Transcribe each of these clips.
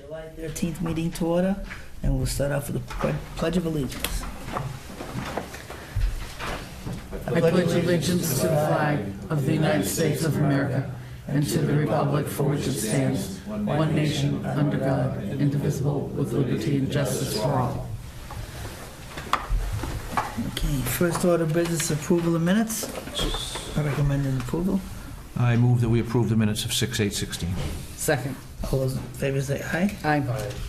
July 13th meeting to order, and we'll start off with the Pledge of Allegiance. I pledge allegiance to the flag of the United States of America and to the republic for which it stands, one nation, under God, indivisible, with liberty and justice for all. Okay, first order of business, approval of minutes. I recommend an approval. I move that we approve the minutes of 6/8/16. Second. All those in favor say aye. Aye.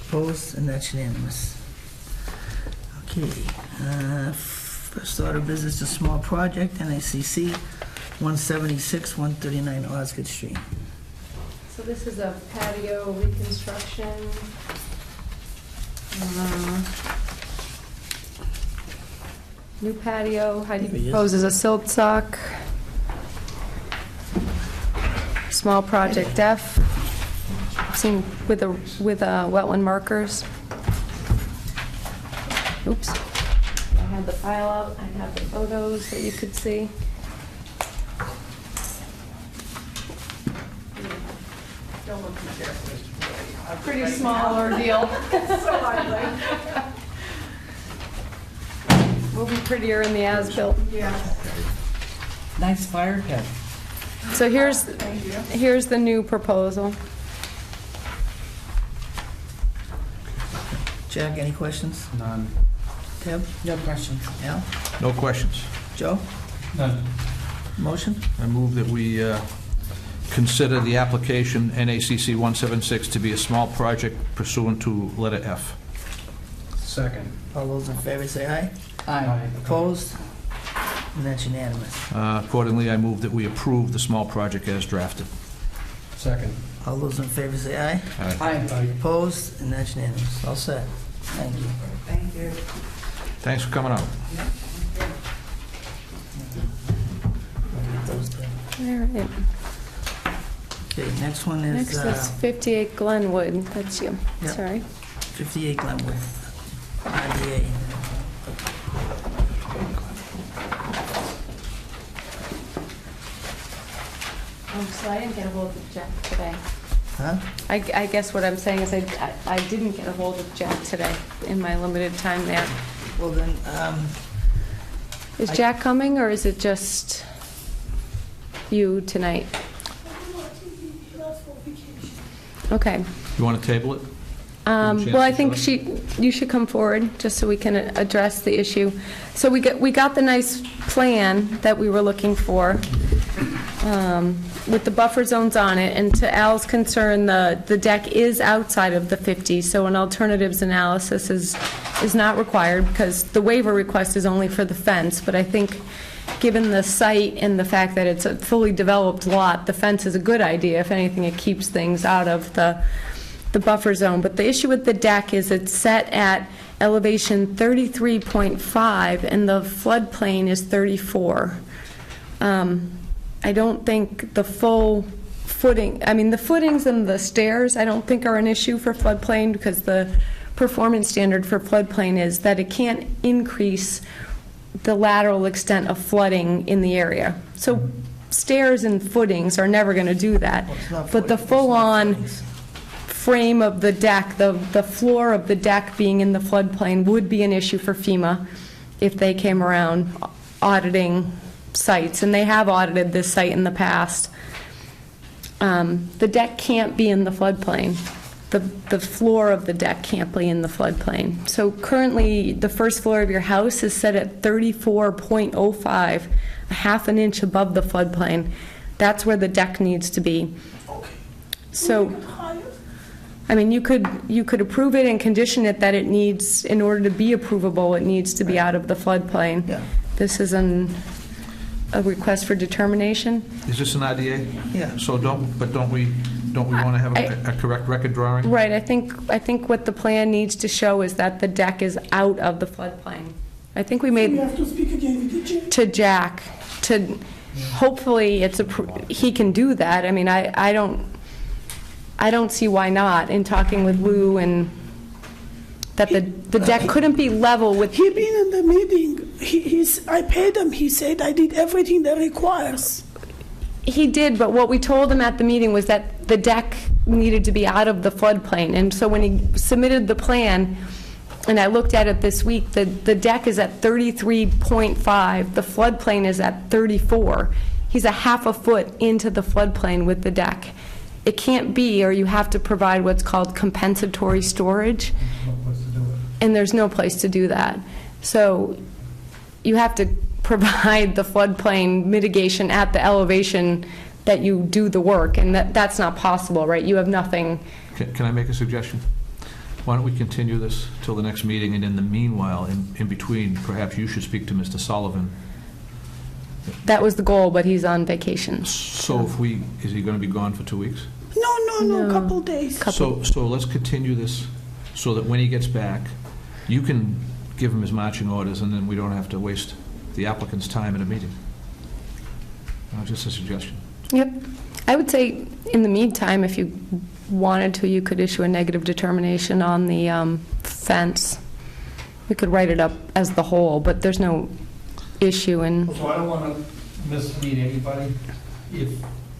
Opposed, and that's unanimous. Okay, first order of business, a small project, NACC 176, 139 Osgood Street. So this is a patio reconstruction. New patio, Heidi proposes a silt sock. Small project F, seen with wetland markers. Oops. I had the file out, I have the photos that you could see. Don't look too carefully. A pretty small ordeal. Will be prettier in the as-built. Yeah. Nice fire pit. So here's the new proposal. Jack, any questions? None. Deb? No questions. Al? No questions. Joe? None. Motion? I move that we consider the application NACC 176 to be a small project pursuant to letter F. Second. All those in favor say aye. Aye. Opposed? And that's unanimous. Accordingly, I move that we approve the small project as drafted. Second. All those in favor say aye. Aye. Opposed? And that's unanimous. All set. Thank you. Thank you. Thanks for coming out. I'll get those done. All right. Okay, next one is Next is 58 Glenwood. That's you. Yep. Sorry. 58 Glenwood, IDA. Oh, so I didn't get a hold of Jack today. Huh? I guess what I'm saying is I didn't get a hold of Jack today in my limited time there. Well then, Is Jack coming, or is it just you tonight? Okay. You want to table it? Well, I think you should come forward, just so we can address the issue. So we got the nice plan that we were looking for, with the buffer zones on it, and to Al's concern, the deck is outside of the 50, so an alternatives analysis is not required, because the waiver request is only for the fence, but I think given the site and the fact that it's a fully developed lot, the fence is a good idea. If anything, it keeps things out of the buffer zone. But the issue with the deck is it's set at elevation 33.5 and the floodplain is 34. I don't think the full footing, I mean the footings and the stairs I don't think are an issue for floodplain, because the performance standard for floodplain is that it can't increase the lateral extent of flooding in the area. So stairs and footings are never going to do that. But the full-on frame of the deck, the floor of the deck being in the floodplain would be an issue for FEMA if they came around auditing sites, and they have audited this site in the past. The deck can't be in the floodplain. The floor of the deck can't be in the floodplain. So currently, the first floor of your house is set at 34.05, a half an inch above the floodplain. That's where the deck needs to be. So, I mean, you could approve it and condition it that it needs, in order to be approvable, it needs to be out of the floodplain. Yeah. This is a request for determination. Is this an IDA? Yeah. So don't we want to have a correct record drawing? Right, I think what the plan needs to show is that the deck is out of the floodplain. I think we made. You have to speak again with the to Jack, to hopefully he can do that. I mean, I don't see why not, in talking with Lou, and that the deck couldn't be level with. He been in the meeting. I paid him. He said I did everything that requires. He did, but what we told him at the meeting was that the deck needed to be out of the floodplain. And so when he submitted the plan, and I looked at it this week, the deck is at 33.5, the floodplain is at 34. He's a half a foot into the floodplain with the deck. It can't be, or you have to provide what's called compensatory storage, and there's no place to do that. So you have to provide the floodplain mitigation at the elevation that you do the work, and that's not possible, right? You have nothing. Can I make a suggestion? Why don't we continue this till the next meeting, and in the meanwhile, in between, perhaps you should speak to Mr. Sullivan. That was the goal, but he's on vacation. So is he going to be gone for 2 weeks? No, a couple days. So let's continue this so that when he gets back, you can give him his marching orders, and then we don't have to waste the applicant's time in a meeting. Just a suggestion. Yep. I would say, in the meantime, if you wanted to, you could issue a negative determination on the fence. We could write it up as the whole, but there's no issue in... So I don't want to mislead anybody. If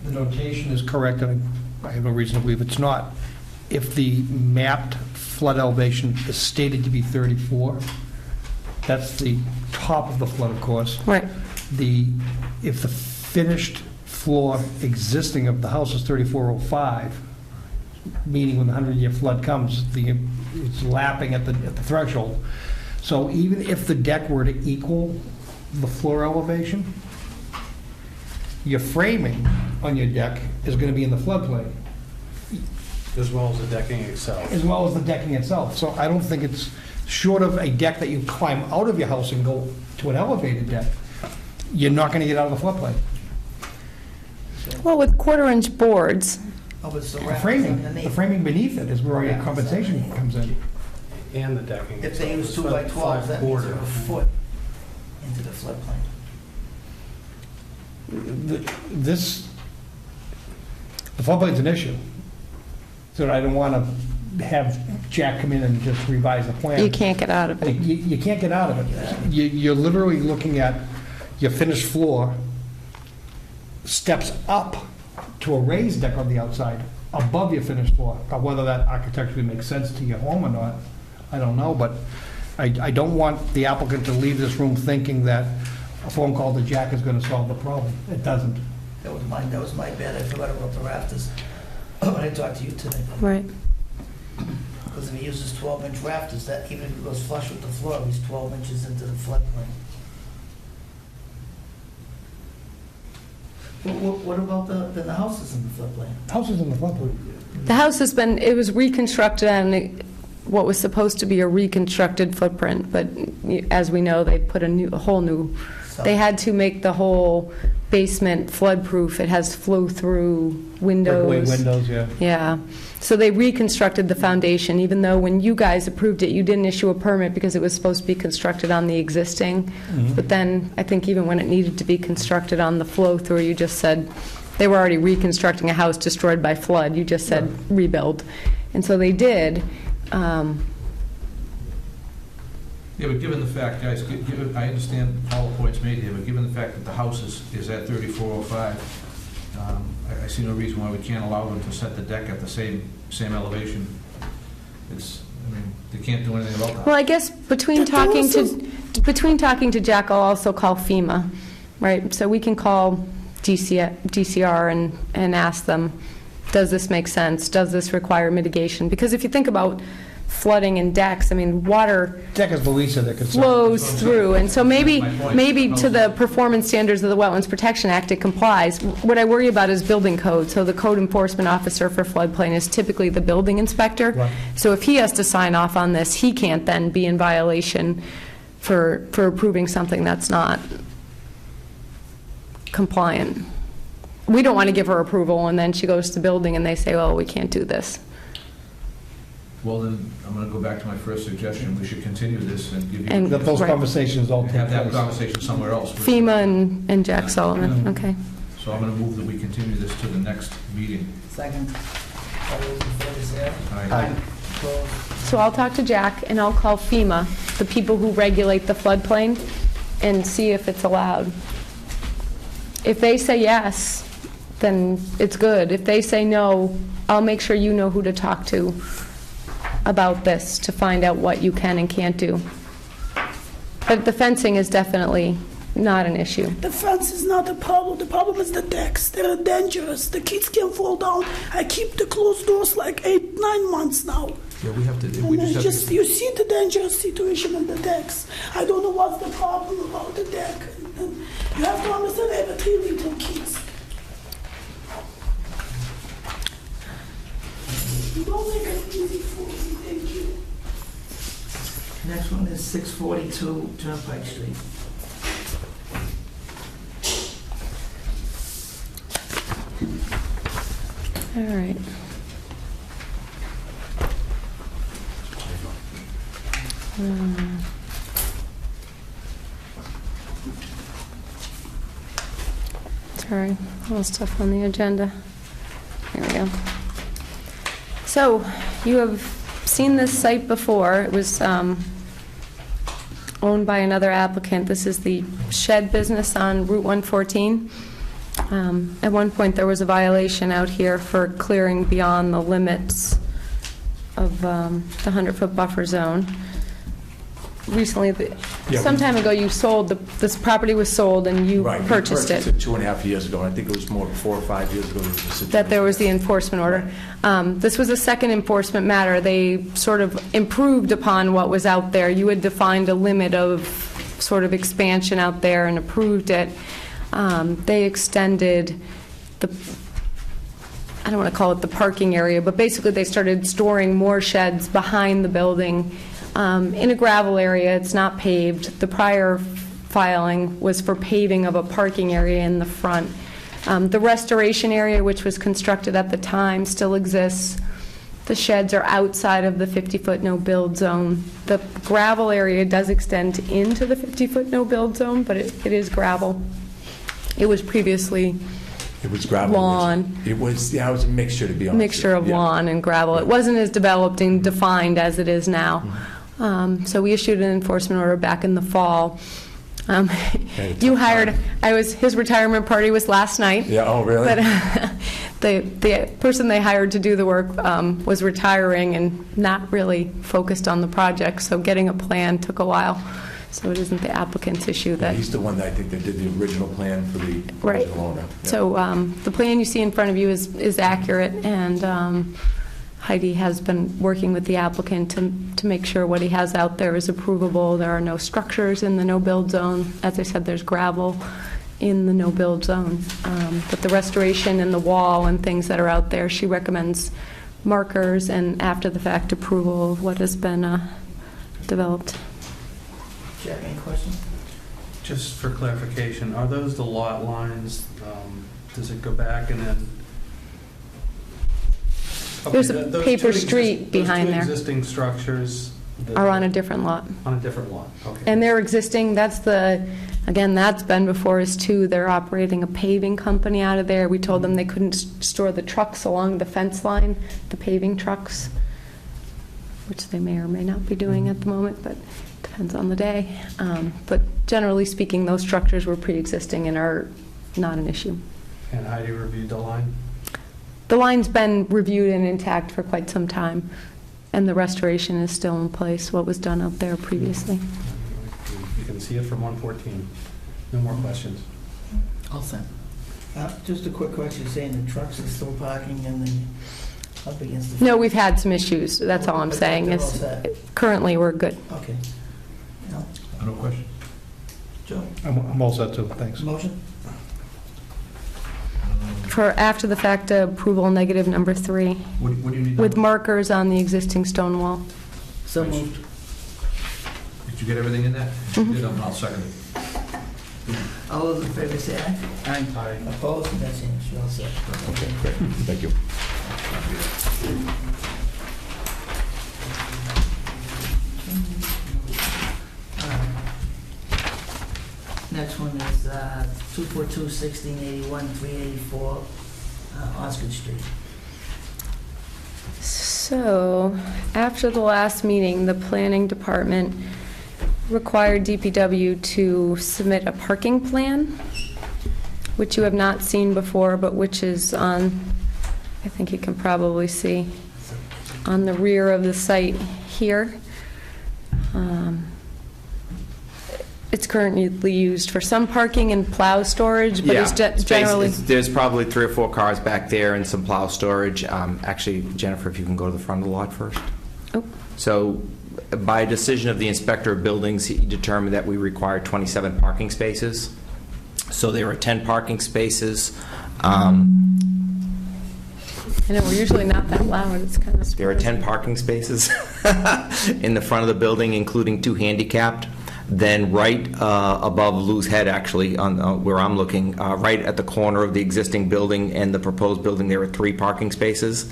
the notation is correct, and I have no reason to believe it's not, if the mapped flood elevation is stated to be 34, that's the top of the flood, of course. Right. If the finished floor existing of the house is 3405, meaning when the 100-year flood comes, it's lapping at the threshold. So even if the deck were to equal the floor elevation, your framing on your deck is going to be in the floodplain. As well as the decking itself. As well as the decking itself. So I don't think it's, short of a deck that you climb out of your house and go to an elevated deck, you're not going to get out of the floodplain. Well, with quarter-inch boards, Oh, it's the The rafters framing beneath it is where all your compensation comes in. And the decking. If they use itself. 2 by 12, that means they're a 5/4. foot into the floodplain. The floodplain's an issue. So I don't want to have Jack come in and just revise the plan. you can't get out of it. You can't get out of it. You're literally looking at your finished floor, steps up to a raised deck on the outside, above your finished floor. Now, whether that architecturally makes sense to your home or not, I don't know, but I don't want the applicant to leave this room thinking that a phone call to Jack is going to solve the problem. It doesn't. That was my bad, I forgot about the rafters when I talked to you today. Right. Because if he uses 12-inch rafters, that even if it goes flush with the floor, he's 12 inches into the floodplain. What about the houses in the floodplain? House is in the floodplain. The house it was reconstructed on what was supposed to be a reconstructed footprint, but as we know, they put a whole new, they had to make the whole basement flood-proof. It has flow-through windows. Breakaway windows, yeah. Yeah. So they reconstructed the foundation, even though when you guys approved it, you didn't issue a permit because it was supposed to be constructed on the existing. But then, I think even when it needed to be constructed on the flow-through, you just said, they were already reconstructing a house destroyed by flood. You just said rebuild. And so they did. Yeah, but given the fact, guys, I understand all the points made here, but given the fact that the house is at 3405, I see no reason why we can't allow them to set the deck at the same elevation. They can't do anything about that. Well, I guess between talking to Jack, I'll also call FEMA, right? So we can call DCR and ask them, does this make sense? Does this require mitigation? Because if you think about flooding in decks, water Deck is the least of their concern. flows through, and so maybe to the performance standards of the Wetlands Protection Act, it complies. What I worry about is building code, so the code enforcement officer for floodplain is typically the building inspector. Right. So if he has to sign off on this, he can't then be in violation for approving something that's not compliant. We don't want to give her approval, and then she goes to building and they say, oh, we can't do this. Well, then, I'm going to go back to my first suggestion. We should continue this and give you, And- That those Right. conversations all take have that place. conversation somewhere else. FEMA and Jack Sullivan, okay. So I'm going to move that we continue this to the next meeting. Second. All those in favor say aye. Aye. Opposed? So I'll talk to Jack, and I'll call FEMA, the people who regulate the floodplain, and see if it's allowed. If they say yes, then it's good. If they say no, I'll make sure you know who to talk to about this, to find out what you can and can't do. But the fencing is definitely not an issue. The fence is not the problem. The problem is the decks. They're dangerous. The kids can fall down. I keep the closed doors like 8-9 months now. Yeah, we have to, And we it's just have just, to, you see the dangerous situation on the decks. I don't know what's the problem about the deck. And you have to understand, I have 3 little kids. You don't make it easy for me, thank you. Next one is 642 Turnpike Street. All right. Sorry, all stuff on the agenda. Here we go. So, you have seen this site before. It was owned by another applicant. This is the shed business on Route 114. At one point, there was a violation out here for clearing beyond the limits of the 100-foot buffer zone. Recently, some time ago, you sold, this property was sold and you Right, we purchased it. 2.5 years ago. I think it was more 4 or 5 years ago. That there was the enforcement order. This was a second enforcement matter. They sort of improved upon what was out there. You had defined a limit of sort of expansion out there and approved it. They extended the, I don't want to call it the parking area, but basically they started storing more sheds behind the building in a gravel area. It's not paved. The prior filing was for paving of a parking area in the front. The restoration area, which was constructed at the time, still exists. The sheds are outside of the 50-foot no-build zone. The gravel area does extend into the 50-foot no-build zone, but it is gravel. It was previously It was gravel. lawn. It was, yeah, it was a mixture, to be honest. Mixture of Yeah. lawn and gravel. It wasn't as developed and defined as it is now. So we issued an enforcement order back in the fall. You hired, his retirement party was last night. Yeah, oh, really? But the person they hired to do the work was retiring and not really focused on the project, so getting a plan took a while. So it isn't the applicant's issue Yeah, that... he's the one that I think that did the original plan for the Right. original owner. Yeah. So the plan you see in front of you is accurate, and Heidi has been working with the applicant to make sure what he has out there is approvable. There are no structures in the no-build zone. As I said, there's gravel in the no-build zone. But the restoration and the wall and things that are out there, she recommends markers and after-the-fact approval of what has been developed. Jack, any questions? Just for clarification, are those the lot lines? Does it go back and then? There's Okay, a those paper two street behind there. Those two existing structures? that- Are on a different lot. On a different lot, okay. And they're existing, that's been before us too. They're operating a paving company out of there. We told them they couldn't store the trucks along the fence line, the paving trucks, which they may or may not be doing at the moment, but depends on the day. But generally speaking, those structures were pre-existing and are not an issue. And Heidi reviewed the line? The line's been reviewed and intact for quite some time, and the restoration is still in place, what was done out there previously. You can see it from 114. No more questions. All set. Just a quick question, saying the trucks are still parking in the, up against the... No, we've had some issues, that's all I'm saying. They're all Is set. currently, we're good. Okay. No. no question. Joe, I'm all set too, thanks. motion? For after-the-fact approval, negative number 3, What do you need? with markers on the existing stone wall. So moved. Did you get everything in there? If you did, I'll second it. All those in favor say aye. Aye. Opposed? That's it, you're all set. Okay, great. Thank you. Next one is 242 1681 384 Osgood Street. So, after the last meeting, the planning department required DPW to submit a parking plan. which you have not seen before, but which is on, I think you can probably see, on the rear of the site here. It's currently used for some parking and plow storage, but it's generally... There's probably 3 or 4 cars back there and some plow storage. Actually, Jennifer, if you can go to the front of the lot first. Oh. So by decision of the inspector of buildings, he determined that we require 27 parking spaces. So there are 10 parking spaces. I know, we're usually not that loud, it's kind of... There are 10 parking spaces in the front of the building, including 2 handicapped. Then right above Lou's head, actually, on where I'm looking, right at the corner of the existing building and the proposed building, there are 3 parking spaces.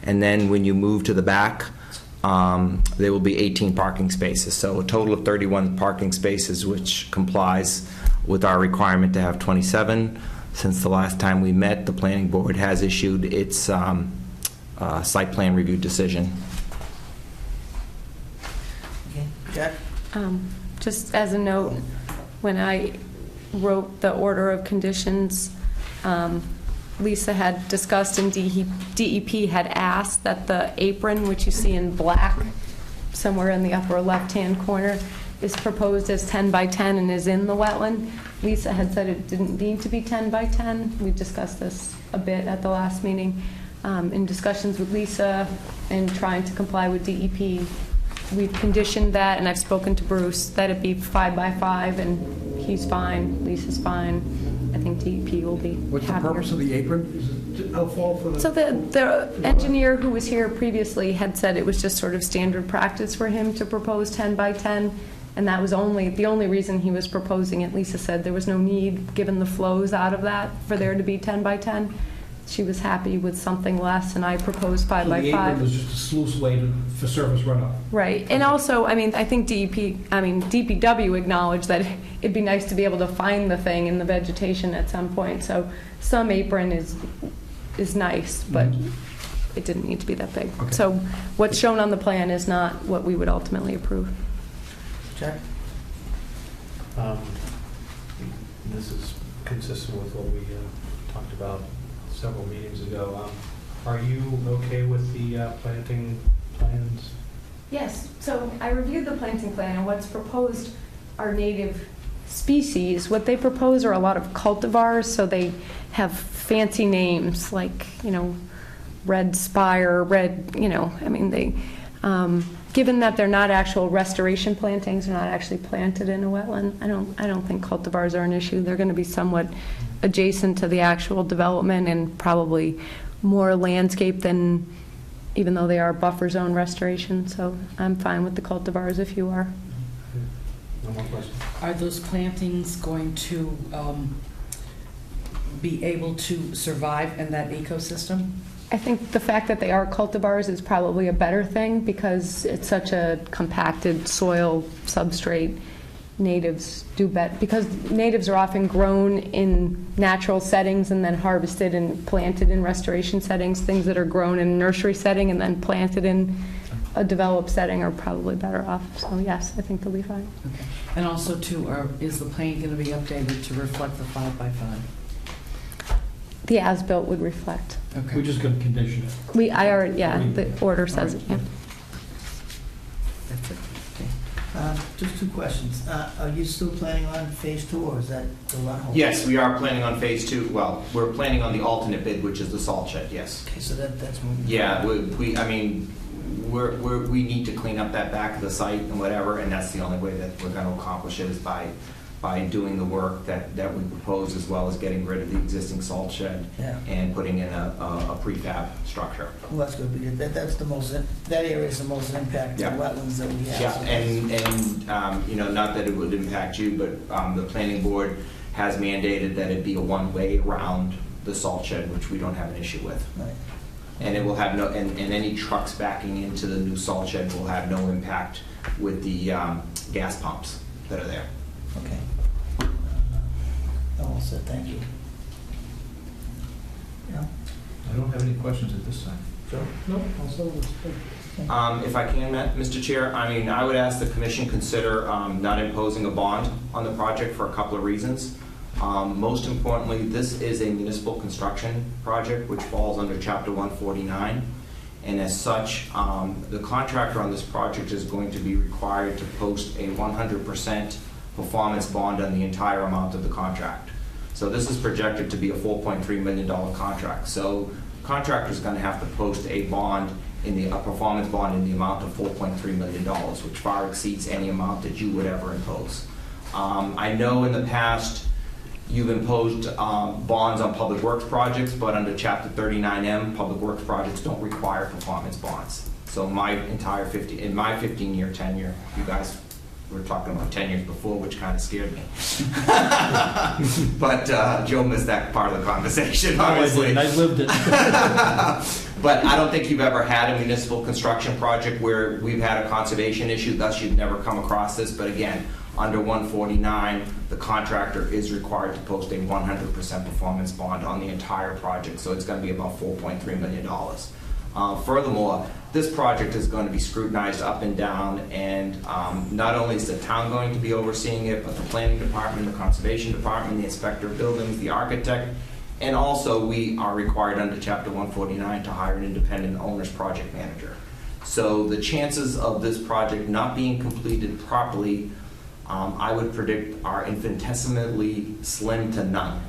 And then when you move to the back, there will be 18 parking spaces. So a total of 31 parking spaces, which complies with our requirement to have 27. Since the last time we met, the planning board has issued its site plan review decision. Okay, Jack? Just as a note, when I wrote the order of conditions, Lisa had discussed and DEP had asked that the apron, which you see in black somewhere in the upper left-hand corner, is proposed as 10 by 10 and is in the wetland. Lisa had said it didn't need to be 10 by 10. We discussed this a bit at the last meeting. In discussions with Lisa and trying to comply with DEP, we've conditioned that, and I've spoken to Bruce, that it be 5 by 5, and he's fine, Lisa's fine. I think DEP will be happier. What's the purpose of the apron? Is it outfall for the... So the engineer who was here previously had said it was just sort of standard practice for him to propose 10 by 10, and that was the only reason he was proposing it. Lisa said there was no need, given the flows out of that, for there to be 10 by 10. She was happy with something less, and I proposed 5 by 5. The apron was just a sluice way for surface runoff. Right, and also, I mean, I think DPW acknowledged that it'd be nice to be able to find the thing in the vegetation at some point, so some apron is nice, but it didn't need to be that big. Okay. So what's shown on the plan is not what we would ultimately approve. Jack? This is consistent with what we talked about several meetings ago. Are you okay with the planting plans? Yes, so I reviewed the planting plan, and what's proposed are native species. What they propose are a lot of cultivars, so they have fancy names like, red spire, given that they're not actual restoration plantings, they're not actually planted in a wetland, I don't think cultivars are an issue. They're going to be somewhat adjacent to the actual development and probably more landscape than, even though they are buffer zone restoration, so I'm fine with the cultivars if you are. No more questions? Are those plantings going to be able to survive in that ecosystem? I think the fact that they are cultivars is probably a better thing because it's such a compacted soil substrate. Natives do better because natives are often grown in natural settings and then harvested and planted in restoration settings. Things that are grown in a nursery setting and then planted in a developed setting are probably better off. So yes, I think they'll be fine. Okay. And also too, is the plan going to be updated to reflect the 5 by 5? The as-built would reflect. Okay. We're just going to condition it. The order says it, yeah. That's it. Just 2 questions. Are you still planning on phase 2, or is that still on hold? Yes, we are planning on phase 2. Well, we're planning on the alternate bid, which is the salt shed, yes. Okay, so that's moving. Yeah, we need to clean up that back of the site and whatever, and that's the only way that we're going to accomplish it is by doing the work that we propose, as well as getting rid of the existing salt shed Yeah. and putting in a prefab structure. Well, that's good, because that's the most, that area is the most impacted Yeah. wetlands that we have. Yeah, so and not that it would impact you, but the planning board has mandated that it be a one-way around the salt shed, which we don't have an issue with. Right. And it will have no, and any trucks backing into the new salt shed will have no impact with the gas pumps that are there. Okay. All set, thank you. Yeah. I don't have any questions at this time. Joe? No, also, If I can, Mr. Chair, I would ask the commission consider not imposing a bond on the project for a couple of reasons. Most importantly, this is a municipal construction project which falls under Chapter 149. And as such, the contractor on this project is going to be required to post a 100% performance bond on the entire amount of the contract. So this is projected to be a $4.3 million contract. So the contractor is going to have to post a bond, a performance bond in the amount of $4.3 million, which far exceeds any amount that you would ever impose. I know in the past you've imposed bonds on public works projects, but under Chapter 39M, public works projects don't require performance bonds. So in my 15-year tenure, you guys were talking about 10 years before, which kind of scared me. But Joe missed that part of the conversation, obviously. I lived it. But I don't think you've ever had a municipal construction project where we've had a conservation issue, thus you've never come across this. But again, under 149, the contractor is required to post a 100% performance bond on the entire project, so it's going to be about $4.3 million. Furthermore, this project is going to be scrutinized up and down, and not only is the town going to be overseeing it, but the planning department, the conservation department, the inspector of buildings, the architect, and also we are required under Chapter 149 to hire an independent owner's project manager. So the chances of this project not being completed properly, I would predict, are infinitesimally slim to none.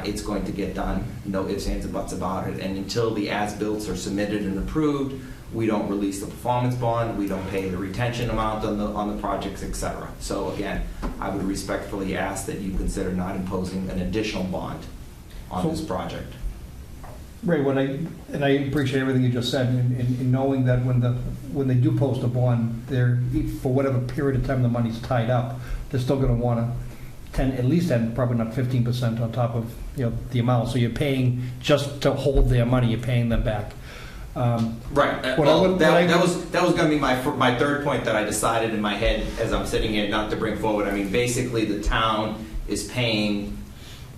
It's going to get done, no ifs, ands, or buts about it, and until the as-built are submitted and approved, we don't release the performance bond, we don't pay the retention amount on the projects, etc. So again, I would respectfully ask that you consider not imposing an additional bond on this project. Ray, I appreciate everything you just said, in knowing that when they do post a bond, they're, for whatever period of time the money's tied up, they're still going to want to at least 10, probably not 15% on top of the amount. So you're paying just to hold their money, you're paying them back. Right. That was going to be my third point that I decided in my head as I'm sitting here not to bring forward. I mean, basically the town is paying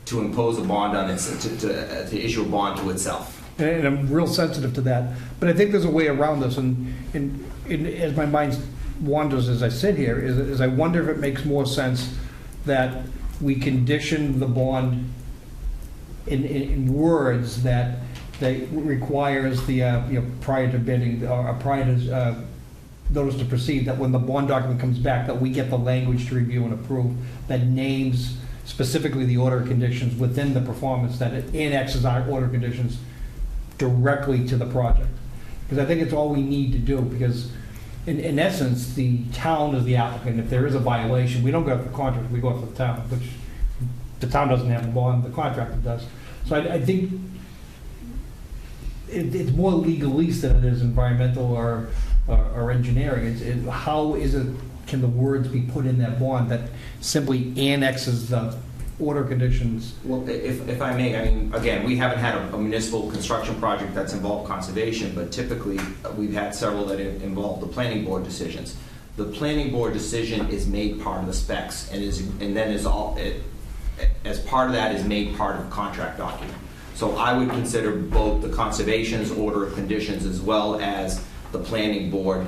to impose a bond on it, to issue a bond to itself. And I'm real sensitive to that. But I think there's a way around this, and as my mind wanders as I sit here, is I wonder if it makes more sense that we condition the bond in words that requires the prior to bidding or prior to notice to proceed, that when the bond document comes back, that we get the language to review and approve that names specifically the order of conditions within the performance, that it annexes our order conditions directly to the project. Because I think it's all we need to do, because in essence, the town is the applicant. If there is a violation, we don't go after the contractor, we go after the town, which the town doesn't have the bond, the contractor does. So I think it's more legalese than it is environmental or engineering. How is it, can the words be put in that bond that simply annexes the order conditions? Well, if I may, I mean, again, we haven't had a municipal construction project that's involved conservation, but typically we've had several that involve the planning board decisions. The planning board decision is made part of the specs, and then as part of that is made part of the contract document. So I would consider both the conservation's order of conditions as well as the planning board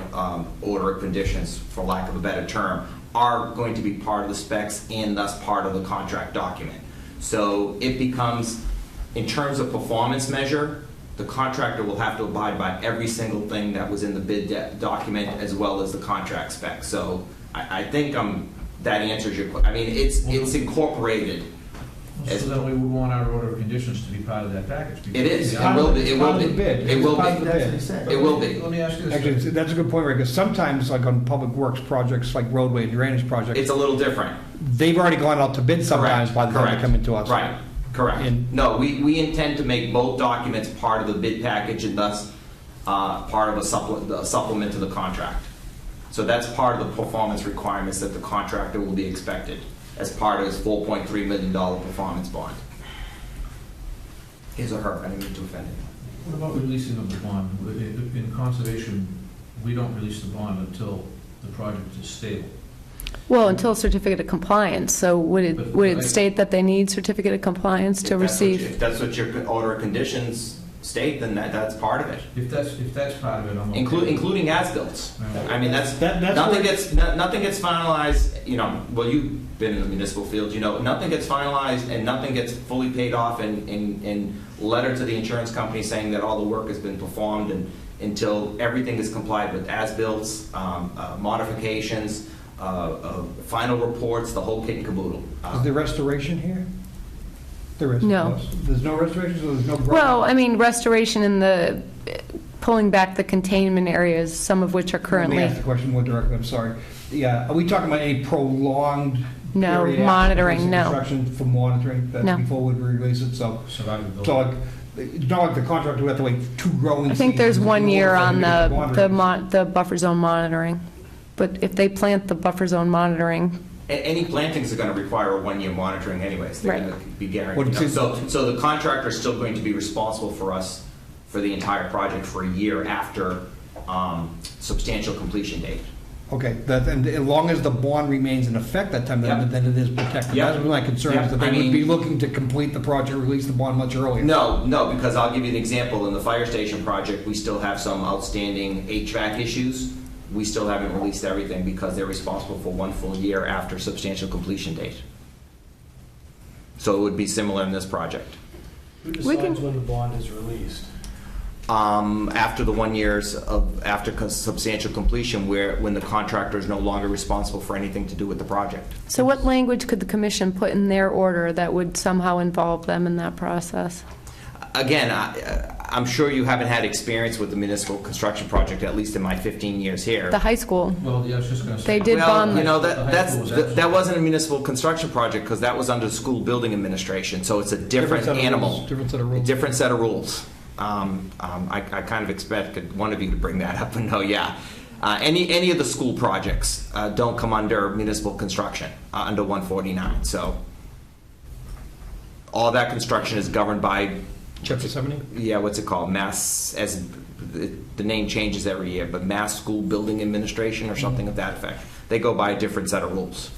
order of conditions, for lack of a better term, are going to be part of the specs and thus part of the contract document. So it becomes, in terms of performance measure, the contractor will have to abide by every single thing that was in the bid document as well as the contract specs. So I think that answers your question. I mean, it's incorporated. So then we would want our order of conditions to be part of that package. It is. It will be. It will be. It will be. That's what he said. It will be. Let me ask you this. Actually, that's a good point, Ray, because sometimes, like on public works projects, like roadway and drainage projects, It's a little different. they've already gone out to bid sometimes by the time they come into us. Right, correct. And- No, we intend to make both documents part of the bid package and thus part of a supplement to the contract. So that's part of the performance requirements that the contractor will be expected as part of his $4.3 million performance bond. His or her, I didn't mean to offend anyone. What about releasing of the bond? In conservation, we don't release the bond until the project is stable. Well, until certificate of compliance, so would it state that they need certificate of compliance to receive? If that's what your order of conditions state, then that's part of it. If that's part of it, I'm okay. Including as-built. I mean, that's where- nothing gets finalized, you know, well, you've been in the municipal field, you know, nothing gets finalized and nothing gets fully paid off in letter to the insurance company saying that all the work has been performed and until everything is complied with, as-built, modifications, final reports, the whole kit and caboodle. Is there restoration here? There is. No. There's no restoration, so there's no. Well, I mean, restoration in the, pulling back the containment areas, some of which are Let me currently, ask the question more directly, I'm sorry. Are we talking about any prolonged no, period after monitoring, completion no. construction for monitoring, No. that before we release it, so, Surviving the so like, it's not like the contractor would have to wait 2 growing I think there's seasons 1 in year order for on them to get monitoring. the buffer zone monitoring. But if they plant the buffer zone monitoring, Any plantings are going to require a 1-year monitoring anyways. They're Right. going to be What guaranteed. is- So the contractor is still going to be responsible for us for the entire project for a year after substantial completion date. Okay, and as long as the bond remains in effect that time, Yep. then it is protected. Yep. That's my concern, Yep. is that they I would mean- be looking to complete the project, release the bond much earlier. No, because I'll give you an example. In the fire station project, we still have some outstanding HVAC issues. We still haven't released everything because they're responsible for 1 full year after substantial completion date. So it would be similar in this project. Who We decides can- when the bond is released? After the 1 years after substantial completion, when the contractor is no longer responsible for anything to do with the project. so what language could the commission put in their order that would somehow involve them in that process? Again, I'm sure you haven't had experience with the municipal construction project, at least in my 15 years here. The high school, Well, yeah, I was just going to say. They did Well, bond you know, The high school was that wasn't a municipal construction project because that was under the school building administration, so it's a different set of animal. rules, different set of rules. A different set of rules. I kind of expected one of you to bring that up, and no, yeah. Any of the school projects don't come under municipal construction, under 149, so all that construction is governed by, Chapter 70? yeah, what's it called? Mass, as the name changes every year, but Mass School Building Administration or something of that effect. They go by a different set of rules.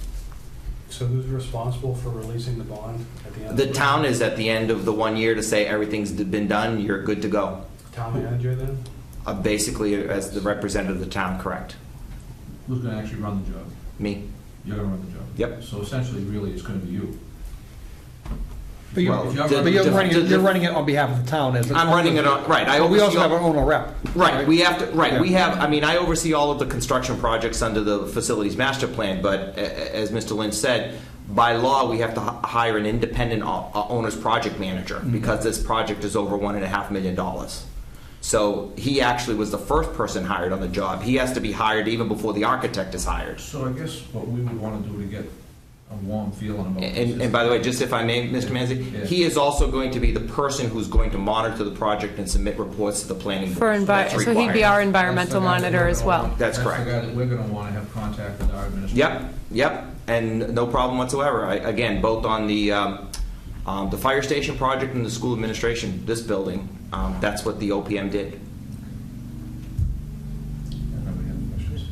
So who's responsible for releasing the bond at the end? The town is at the end of the 1 year to say everything's been done, you're good to go. Town manager then? Basically, as the representative of the town, correct. Who's going to actually run the job? Me. You're going to run the job? Yep. So essentially, really, it's going to be you. But you're, Well, but you're running it on behalf of the town as. I'm running it on, right. But we also have our own rep. Right, we have to, right, Yeah. we have, I mean, I oversee all of the construction projects under the facilities master plan, but as Mr. Lynch said, by law, we have to hire an independent owner's project manager because this project is over $1.5 million. So he actually was the first person hired on the job. He has to be hired even before the architect is hired. So I guess what we would want to do to get a warm feeling about this is... And by the way, just if I may, Mr. Manzi, Yeah. he is also going to be the person who's going to monitor the project and submit reports to the planning for board. That's so he'd be required. our environmental monitor as well. That's correct. the guy that we're going to want to have contact with our administration. Yep, and no problem whatsoever. Again, both on the fire station project and the school administration, this building, that's what the OPM did. Anybody have questions?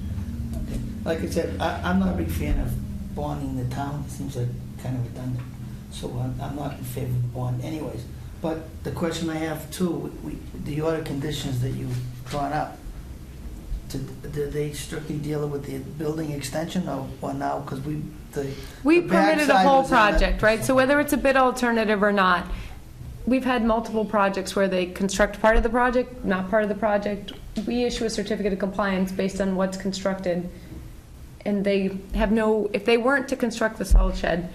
Like I said, I'm not a big fan of bonding the town. It seems like kind of redundant. So I'm not in favor of the bond anyways. But the question I have too, the order conditions that you brought up, do they strictly deal with the building extension or now? Because We the permitted a backside whole was in the- project, right? So whether it's a bid alternative or not, we've had multiple projects where they construct part of the project, not part of the project. We issue a certificate of compliance based on what's constructed. And they have no, if they weren't to construct the salt shed,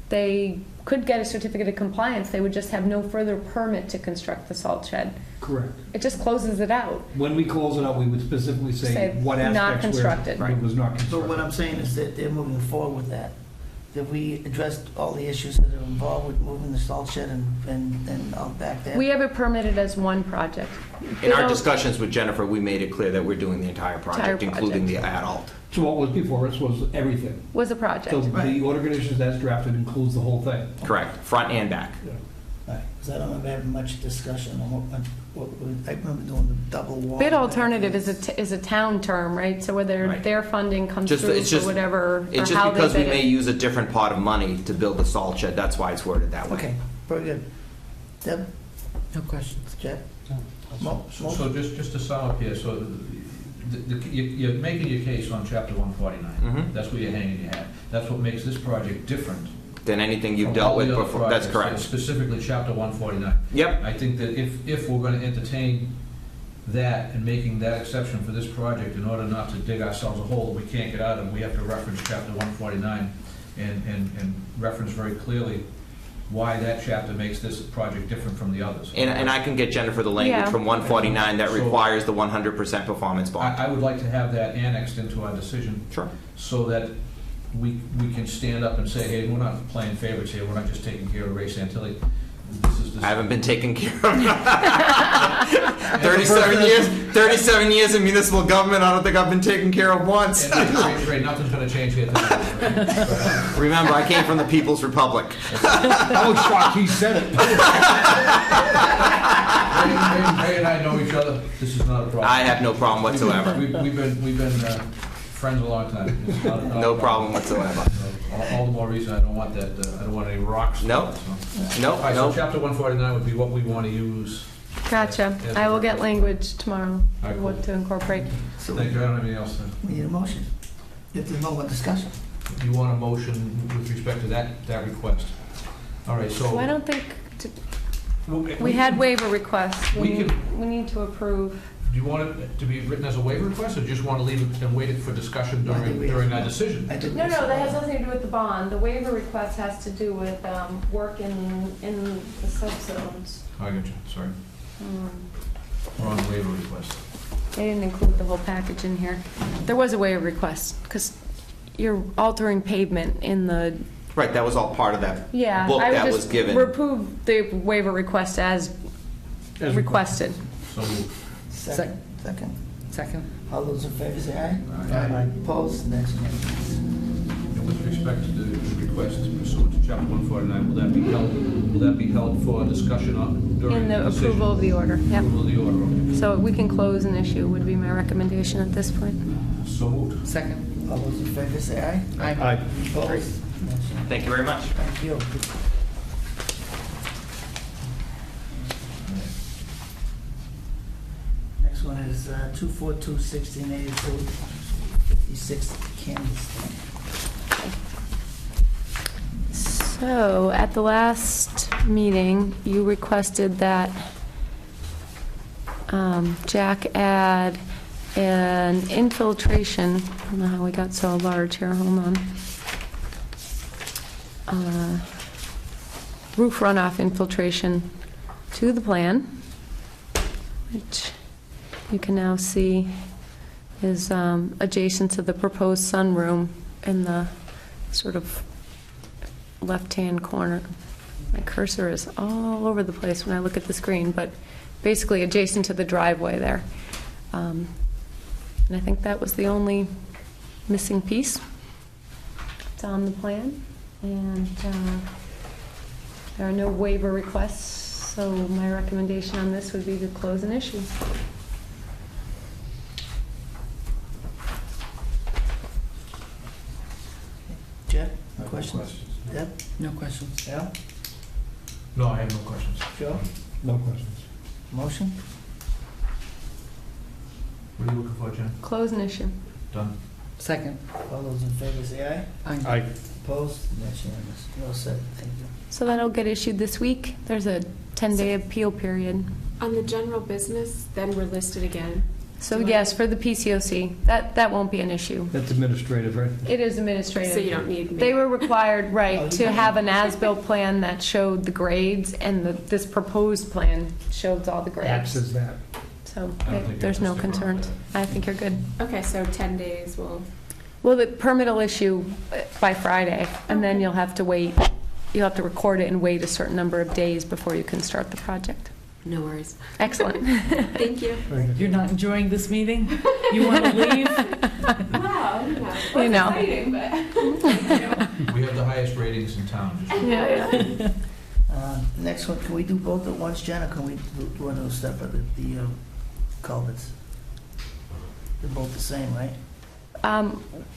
they could get a certificate of compliance. They would just have no further permit to construct the salt shed. Correct. It just closes it out. When we close it out, we would specifically Say say what not aspects constructed. where it was not So what constructed. I'm saying is that they're moving forward with that. That we addressed all the issues that are involved with moving the salt shed and out back there. We have it permitted as one project. In our Bid al- discussions with Jennifer, we made it clear that we're doing the entire project, Entire including the project. adult. So what was before us was everything. Was a So project. the order conditions that's drafted includes the whole thing. Correct, front and back. Because I don't remember having much discussion on I remember doing the double wall. Bid alternative is a town term, right? So whether Right. their funding comes Just- through it's for just- whatever, or It's how just they because we bid may it. use a different pot of money to build the salt shed, that's why it's worded that way. Okay, very good. Deb, No questions. Jeff? So just to sum up here, so you're making your case on chapter 149. Mhm. That's where you're hanging your hat. That's what makes this project different Than anything you've from dealt all with the other before. That's projects, correct. specifically chapter 149. Yep. I think that if we're going to entertain that and making that exception for this project, in order not to dig ourselves a hole that we can't get out of, we have to reference chapter 149 and reference very clearly why that chapter makes this project different from the others. And I can get Jennifer the language Yeah. from 149 that So- requires the 100% performance bond. I would like to have that annexed into our decision Sure. so that we can stand up and say, hey, we're not playing favorites here, we're not just taking care of Ray Santilli. I haven't been taken care of. 37 years in municipal government, I don't think I've been taken care of once. And Ray, nothing's going to change here tonight. Remember, I came from the People's Republic. I was shocked he said it. Ray and I know each other, this is not a problem. I have no problem whatsoever. We've been friends a long time. It's not a No problem whatsoever. All the more reason I don't want that, I don't want any rocks. Nope. All right, so Nope. chapter 149 would be what we want to use. Gotcha. I will get language tomorrow, All right, what to incorporate. So Thank you, I don't have anything else. we need a motion. If there's no more discussion. You want a motion with respect to that request? All right, so. So I don't think, we had waiver requests. We can- We need to approve. Do you want it to be written as a waiver request, or just want to leave it and wait it for discussion I think we- during our decision? I think No, it's- that has nothing to do with the bond. The waiver request has to do with work in the subzones. I got you, sorry. Wrong waiver request. They didn't include the whole package in here. There was a waiver request, because you're altering pavement in the, Right, that was all part of that yeah. book I would that was just given. approve the waiver request as requested. So moved. Second. Second. Second. All those in favor say aye. Aye. Opposed? That's unanimous. And with respect to the request pursuant to chapter 149, will that be held for discussion during In the decision? approval of the order, yep. Approval of the order, okay. So we can close an issue would be my recommendation at this point. So moved. Second. All those in favor say aye. Aye. Opposed? That's unanimous. Thank you very much. Thank you. Next one is 242-1682, 56 Canvas. So, at the last meeting, you requested that Jack add an infiltration, I don't know how we got so large here, hold on. Roof runoff infiltration to the plan, which you can now see is adjacent to the proposed sunroom in the sort of left-hand corner. My cursor is all over the place when I look at the screen, but basically adjacent to the driveway there. And I think that was the only missing piece. It's on the plan, and there are no waiver requests, so my recommendation on this would be to close an issue. Jeff, no questions? Deb? No questions. Al? No, I have no questions. Joe? No questions. Motion? What are you looking for, Jen? Close an issue. Done? Second. All those in favor say aye. Aye. Opposed? That's unanimous. You're all set. Thank you. So that'll get issued this week. There's a 10-day appeal period. On the general business, then we're listed again. So yes, for the PCOC, that won't be an issue. That's administrative, right? It is administrative. So you don't need me. They were required, Oh, right, you to don't have need- an as-built plan that showed the grades, and this proposed plan shows all the Acts grades. as that. So I don't think there's no that's the problem. concerns. I think you're good. Okay, so 10 days will, Well, the permit will issue by Friday, and then you'll have to wait. You'll have to record it and wait a certain number of days before you can start the project. no worries. Excellent. Thank you. Very good. You're not enjoying this meeting? You want to leave? Wow, You know. exciting, but. We have the highest ratings in town. just- Yeah. Next one, can we do both at once, Jen, or can we do a new step of the culverts? They're both the same, right?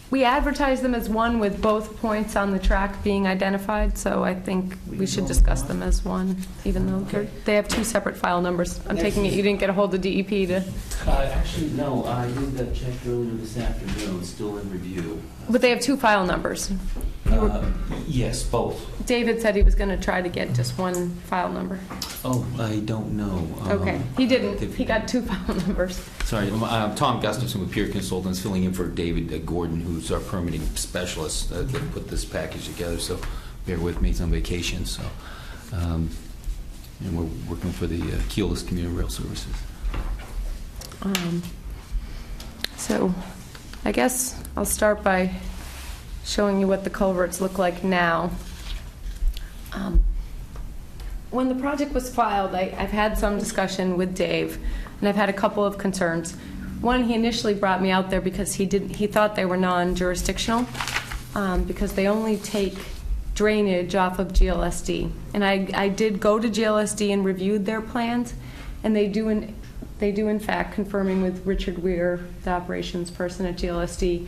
We advertise them as one with both points on the track being identified, so I think we should discuss them as one, even though they have two separate file numbers. I'm taking it you didn't get a hold of DEP to, Actually, no, I did that check earlier this afternoon, still in review. but they have two file numbers. Yes, both. David said he was going to try to get just one file number. Oh, I don't know. Okay, he didn't. He got two file numbers. Sorry, I'm Tom Gustafson with Peer Consultants, filling in for David Gordon, who's our permitting specialist that put this package together, so bear with me, he's on vacation, so. And we're working for the Keolis Commuter Rail Services. So I guess I'll start by showing you what the culverts look like now. When the project was filed, I've had some discussion with Dave, and I've had a couple of concerns. One, he initially brought me out there because he thought they were non-jurisdictional, because they only take drainage off of GLSD. And I did go to GLSD and reviewed their plans, and they do in fact, confirming with Richard Weir, the operations person at GLSD,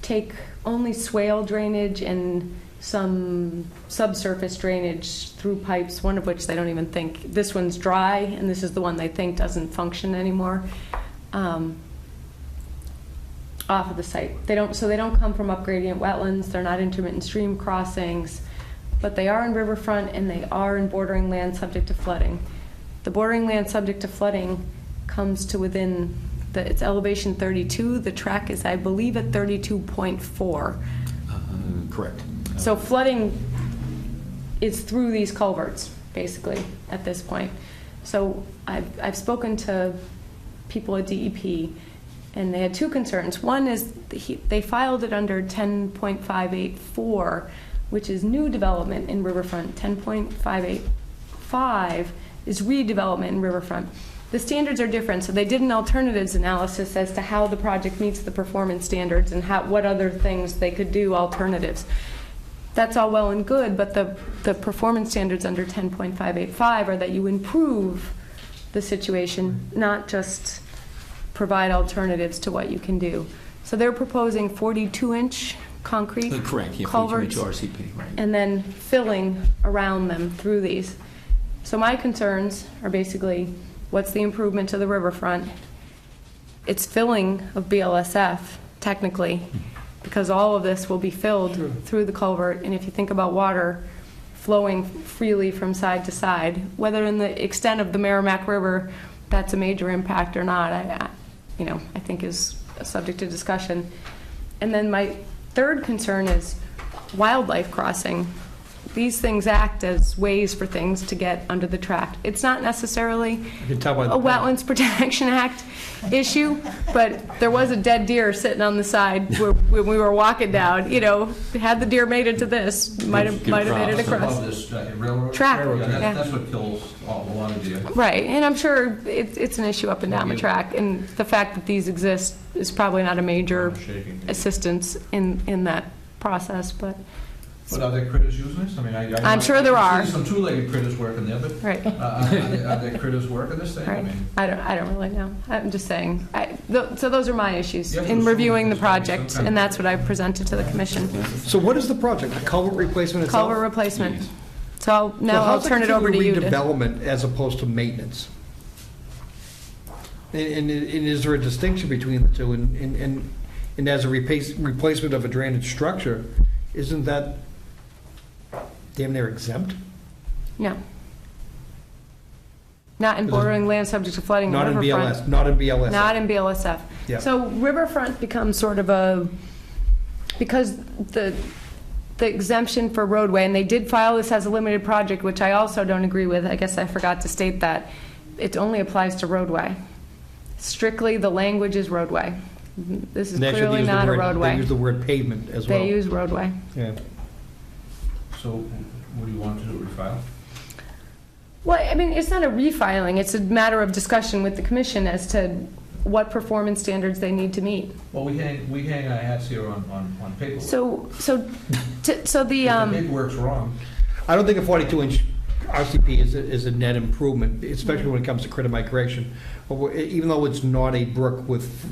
take only swale drainage and some subsurface drainage through pipes, one of which they don't even think, this one's dry, and this is the one they think doesn't function anymore, off of the site. So they don't come from upgradient wetlands, they're not intermittent stream crossings, but they are in riverfront and they are in bordering land subject to flooding. The bordering land subject to flooding comes to within, it's elevation 32, the track is, I believe, at 32.4. Correct. So flooding is through these culverts, basically, at this point. So I've spoken to people at DEP, and they had two concerns. One is they filed it under 10.584, which is new development in riverfront. 10.585 is redevelopment in riverfront. The standards are different, so they did an alternatives analysis as to how the project meets the performance standards and what other things they could do alternatives. That's all well and good, but the performance standards under 10.585 are that you improve the situation, not just provide alternatives to what you can do. So they're proposing 42-inch concrete Correct, yeah, culverts, 42-inch RCP, right. and then filling around them through these. So my concerns are basically, what's the improvement to the riverfront? It's filling of BLSF, technically, because all of this will be filled through the culvert, and if you think about water flowing freely from side to side, whether in the extent of the Merrimack River that's a major impact or not, I think is subject to discussion. And then my third concern is wildlife crossing. These things act as ways for things to get under the track. It's not necessarily a Wetlands Protection Act issue, but there was a dead deer sitting on the side when we were walking down. Had the deer made it to this, might have made it across. Above this railroad? Track, Yeah, that's what kills a lot of deer. Right, and I'm sure it's an issue up and down the track, and the fact that these exist is probably not a major assistance in that process, but. But are there critters using this? I mean, I'm sure there are. I see some two-legged critters working there, but Right. Are there critters working this thing? Right. I mean, I don't really know. I'm just saying. So those are my issues You have to in assume reviewing the there's gotta be some project, kind and of- that's what I've presented to the commission. So what is the project? The culvert replacement itself? Culvert replacement. Yes. So now I'll turn it over to you to. Redevelopment as opposed to maintenance? And is there a distinction between the two? And as a replacement of a drainage structure, isn't that damn near exempt? No. Not in bordering land subject to flooding. Not in riverfront. BLS, not in BLS. Not in BLSF. Yeah. So riverfront becomes sort of because the exemption for roadway, and they did file this as a limited project, which I also don't agree with. I guess I forgot to state that. It only applies to roadway. Strictly, the language is roadway. This is And actually, they clearly use the not a word- roadway. They use the word pavement as well. They use roadway. Yeah. so what do you want to do, refile? Well, I mean, it's not a refiling. It's a matter of discussion with the commission as to what performance standards they need to meet. Well, we hang our hats here on paperwork. So the If the paperwork's wrong, I don't think a 42-inch RCP is a net improvement, especially when it comes to critter migration. Even though it's not a brook with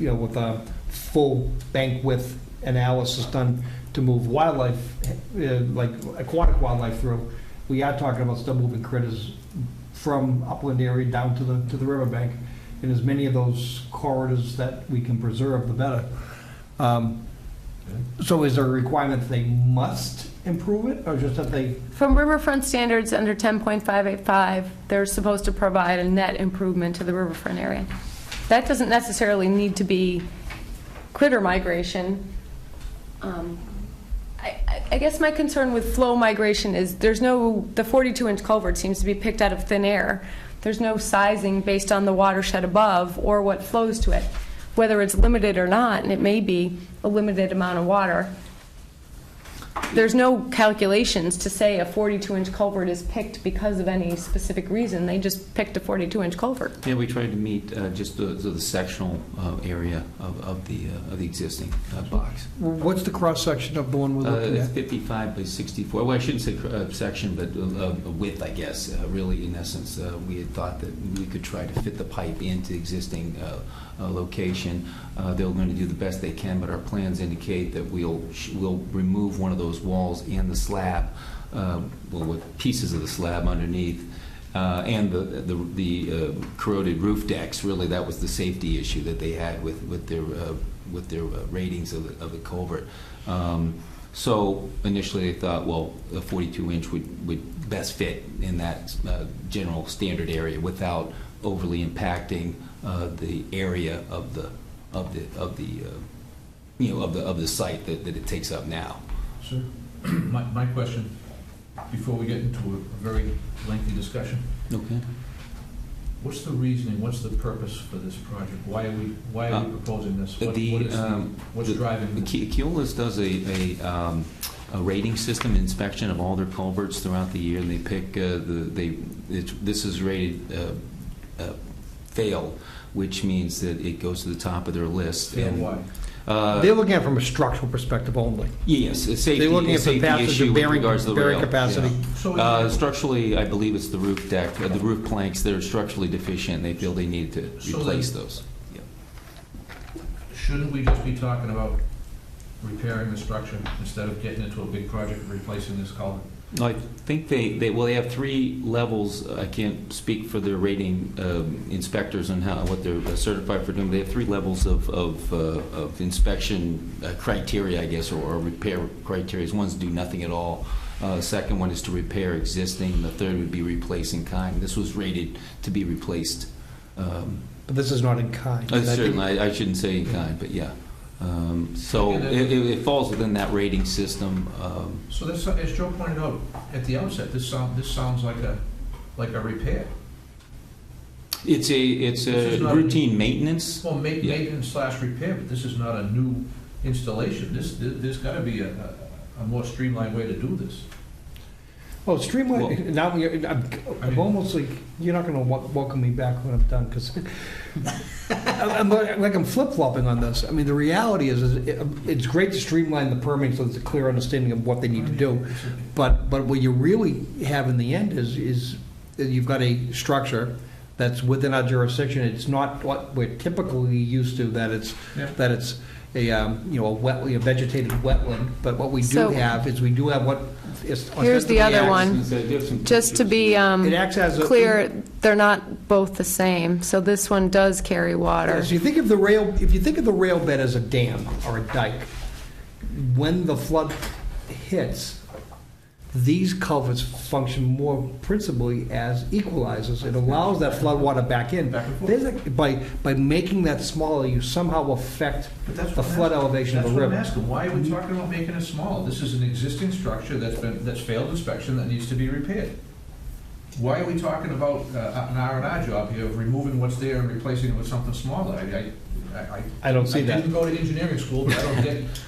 full bank width analysis done to move wildlife, like aquatic wildlife through. We are talking about still moving critters from upland area down to the riverbank. And as many of those corridors that we can preserve, the better. So is there a requirement that they must improve it, or just that they? From riverfront standards under 10.585, they're supposed to provide a net improvement to the riverfront area. That doesn't necessarily need to be critter migration. I guess my concern with flow migration is the 42-inch culvert seems to be picked out of thin air. There's no sizing based on the watershed above or what flows to it, whether it's limited or not, and it may be a limited amount of water. There's no calculations to say a 42-inch culvert is picked because of any specific reason. They just picked a 42-inch culvert. Yeah, we tried to meet just the sectional area of the existing box. What's the cross-section of the one we're looking It's at? 55 by 64. Well, I shouldn't say section, but width, I guess. Really, in essence, we had thought that we could try to fit the pipe into existing location. They're going to do the best they can, but our plans indicate that we'll remove one of those walls and the slab, with pieces of the slab underneath, and the corroded roof decks. Really, that was the safety issue that they had with their ratings of the culvert. So initially they thought, well, a 42-inch would best fit in that general standard area without overly impacting the area of the site that it takes up now. Sir, my question, before we get into a very lengthy discussion, Okay. what's the reasoning, what's the purpose for this project? Why are we proposing this? What's driving this? Keolis does a rating system inspection of all their culverts throughout the year, and they pick this is rated fail, which means that it goes to the top of their list. Fail And why? They're looking at it from a structural perspective only. Yes, a safety, They're looking at the safety passage issue of with regards to the bearing rail. capacity. So Structurally, I believe it's the roof deck, the roof planks that are structurally deficient. They feel they need to replace those. Yep. shouldn't we just be talking about repairing the structure instead of getting into a big project of replacing this culvert? I think they have three levels. I can't speak for their rating inspectors and what they're certified for doing. They have three levels of inspection criteria, I guess, or repair criteria. One's do nothing at all. The second one is to repair existing. The third would be replace in kind. This was rated to be replaced. But this is not in kind. Certainly, I shouldn't say in kind, but yeah. So it falls within that rating system. So this, as Joe pointed out at the outset, this sounds like a repair. It's a routine maintenance. Well, maintenance / repair, but this is not a new installation. There's got to be a more streamlined way to do this. Oh, streamline. Well, now I'm almost like you're not going to welcome me back when I'm done because I'm flip flopping on this. I mean, the reality is it's great to streamline the permitting so there's a clear understanding of what they need to do. But what you really have in the end is you've got a structure that's within our jurisdiction. It's not what we're typically used to. That it's a vegetated wetland. But what we do have is we do have what is. Here's the other one. Just to be It acts as a clear, they're not both the same. So this one does carry water. So you think of the rail, if you think of the rail bed as a dam or a dike, when the flood hits, these culverts function more principally as equalizers. It allows that flood water back in. Back and forth. By making that smaller, you somehow affect the flood elevation of the river. That's what I'm asking. Why are we talking about making it smaller? This is an existing structure that's failed inspection that needs to be repaired. Why are we talking about an R&R job here of removing what's there and replacing it with something smaller? I don't see that. I didn't go to engineering school, but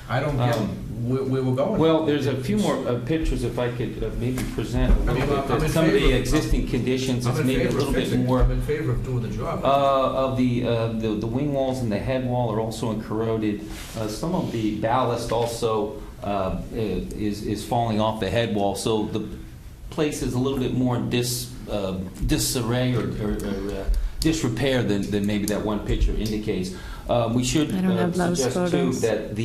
I don't get where we're going. Well, there's a few more pictures if I could maybe present a little bit. Some of the existing conditions, it's maybe a little bit more. I'm in favor of doing the job. Of the wing walls and the head wall are also corroded. Some of the ballast also is falling off the head wall, so the place is a little bit more disarray or disrepair than maybe that one picture indicates. We should I don't have those suggest too photos. that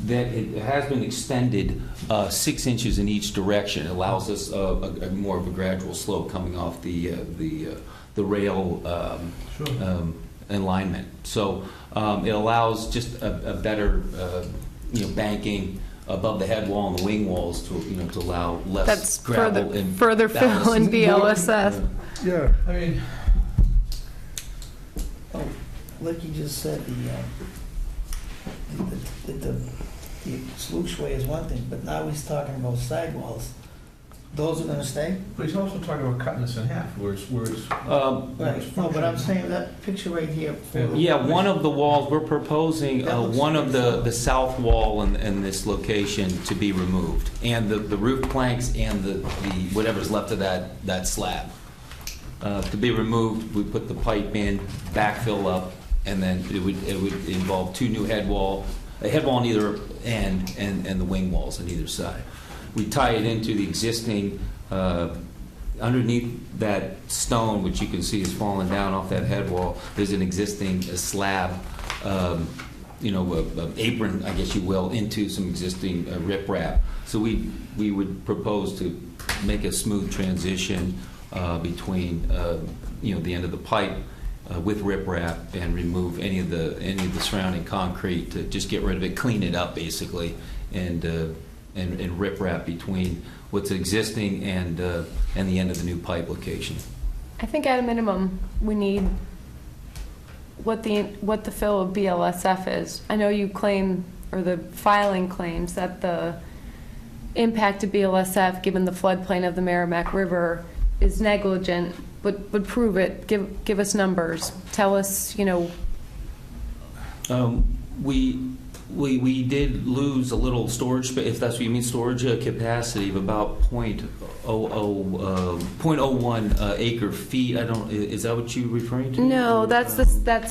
that it has been extended 6 inches in each direction. It allows us a more of a gradual slope coming off the rail alignment. So it allows just a better banking above the head wall and the wing walls to allow less That's gravel and further fill ballast. in BLSF. Yeah. I mean, Oh, like you just said, the sluiceway is one thing, but now he's talking about sidewalls. Those are gonna stay? but he's also talking about cutting this in half, where it's Right, no, but I'm saying that picture right here. Yeah, one of the walls, we're proposing That looks one of pretty the south wall in this location to be removed, and the roof planks and the whatever's left of that slab. To be removed, we put the pipe in, backfill up, and then it would involve 2 new a head wall on either end, and the wing walls on either side. We tie it into the existing, underneath that stone, which you can see is falling down off that head wall, there's an existing slab, apron, I guess you will, into some existing riprap. So we would propose to make a smooth transition between, the end of the pipe with riprap and remove any of the surrounding concrete to just get rid of it, clean it up basically, and riprap between what's existing and the end of the new pipe location. I think at a minimum, we need what the fill of BLSF is. I know you claim, or the filing claims, that the impact of BLSF, given the floodplain of the Merrimack River, is negligent, but prove it. Give us numbers. Tell us, We did lose a little storage space, if that's what you mean, storage capacity of about 0.01 acre feet. Is that what you're referring to? No, that's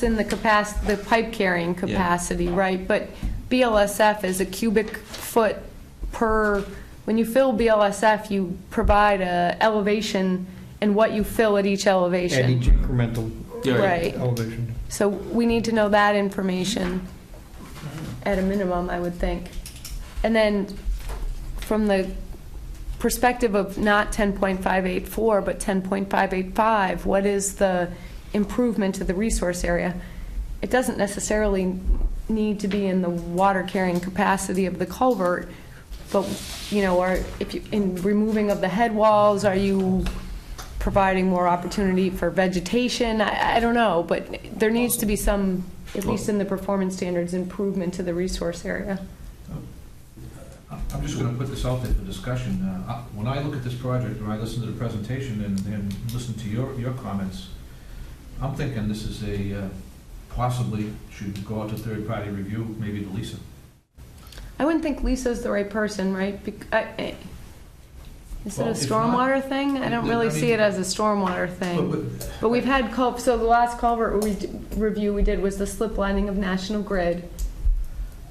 in the capacity, the pipe carrying capacity, right? But BLSF is a cubic foot per. When you fill BLSF, you provide a elevation and what you fill at each elevation. At each incremental Right. elevation. So we need to know that information at a minimum, I would think. And then from the perspective of not 10.584, but 10.585, what is the improvement to the resource area? It doesn't necessarily need to be in the water carrying capacity of the culvert, but, in removing of the head walls, are you providing more opportunity for vegetation? I don't know, but there needs to be some, at least in the performance standards, improvement to the resource area. I'm just going to put this out there for discussion. When I look at this project, or I listen to the presentation and listen to your comments, I'm thinking this is possibly should go out to third-party review, maybe to Lisa. I wouldn't think Lisa's the right person, right? Is it a Well, if stormwater not- thing? I don't really see it as a stormwater thing. But we've had so the last culvert review we did was the slip lining of National Grid.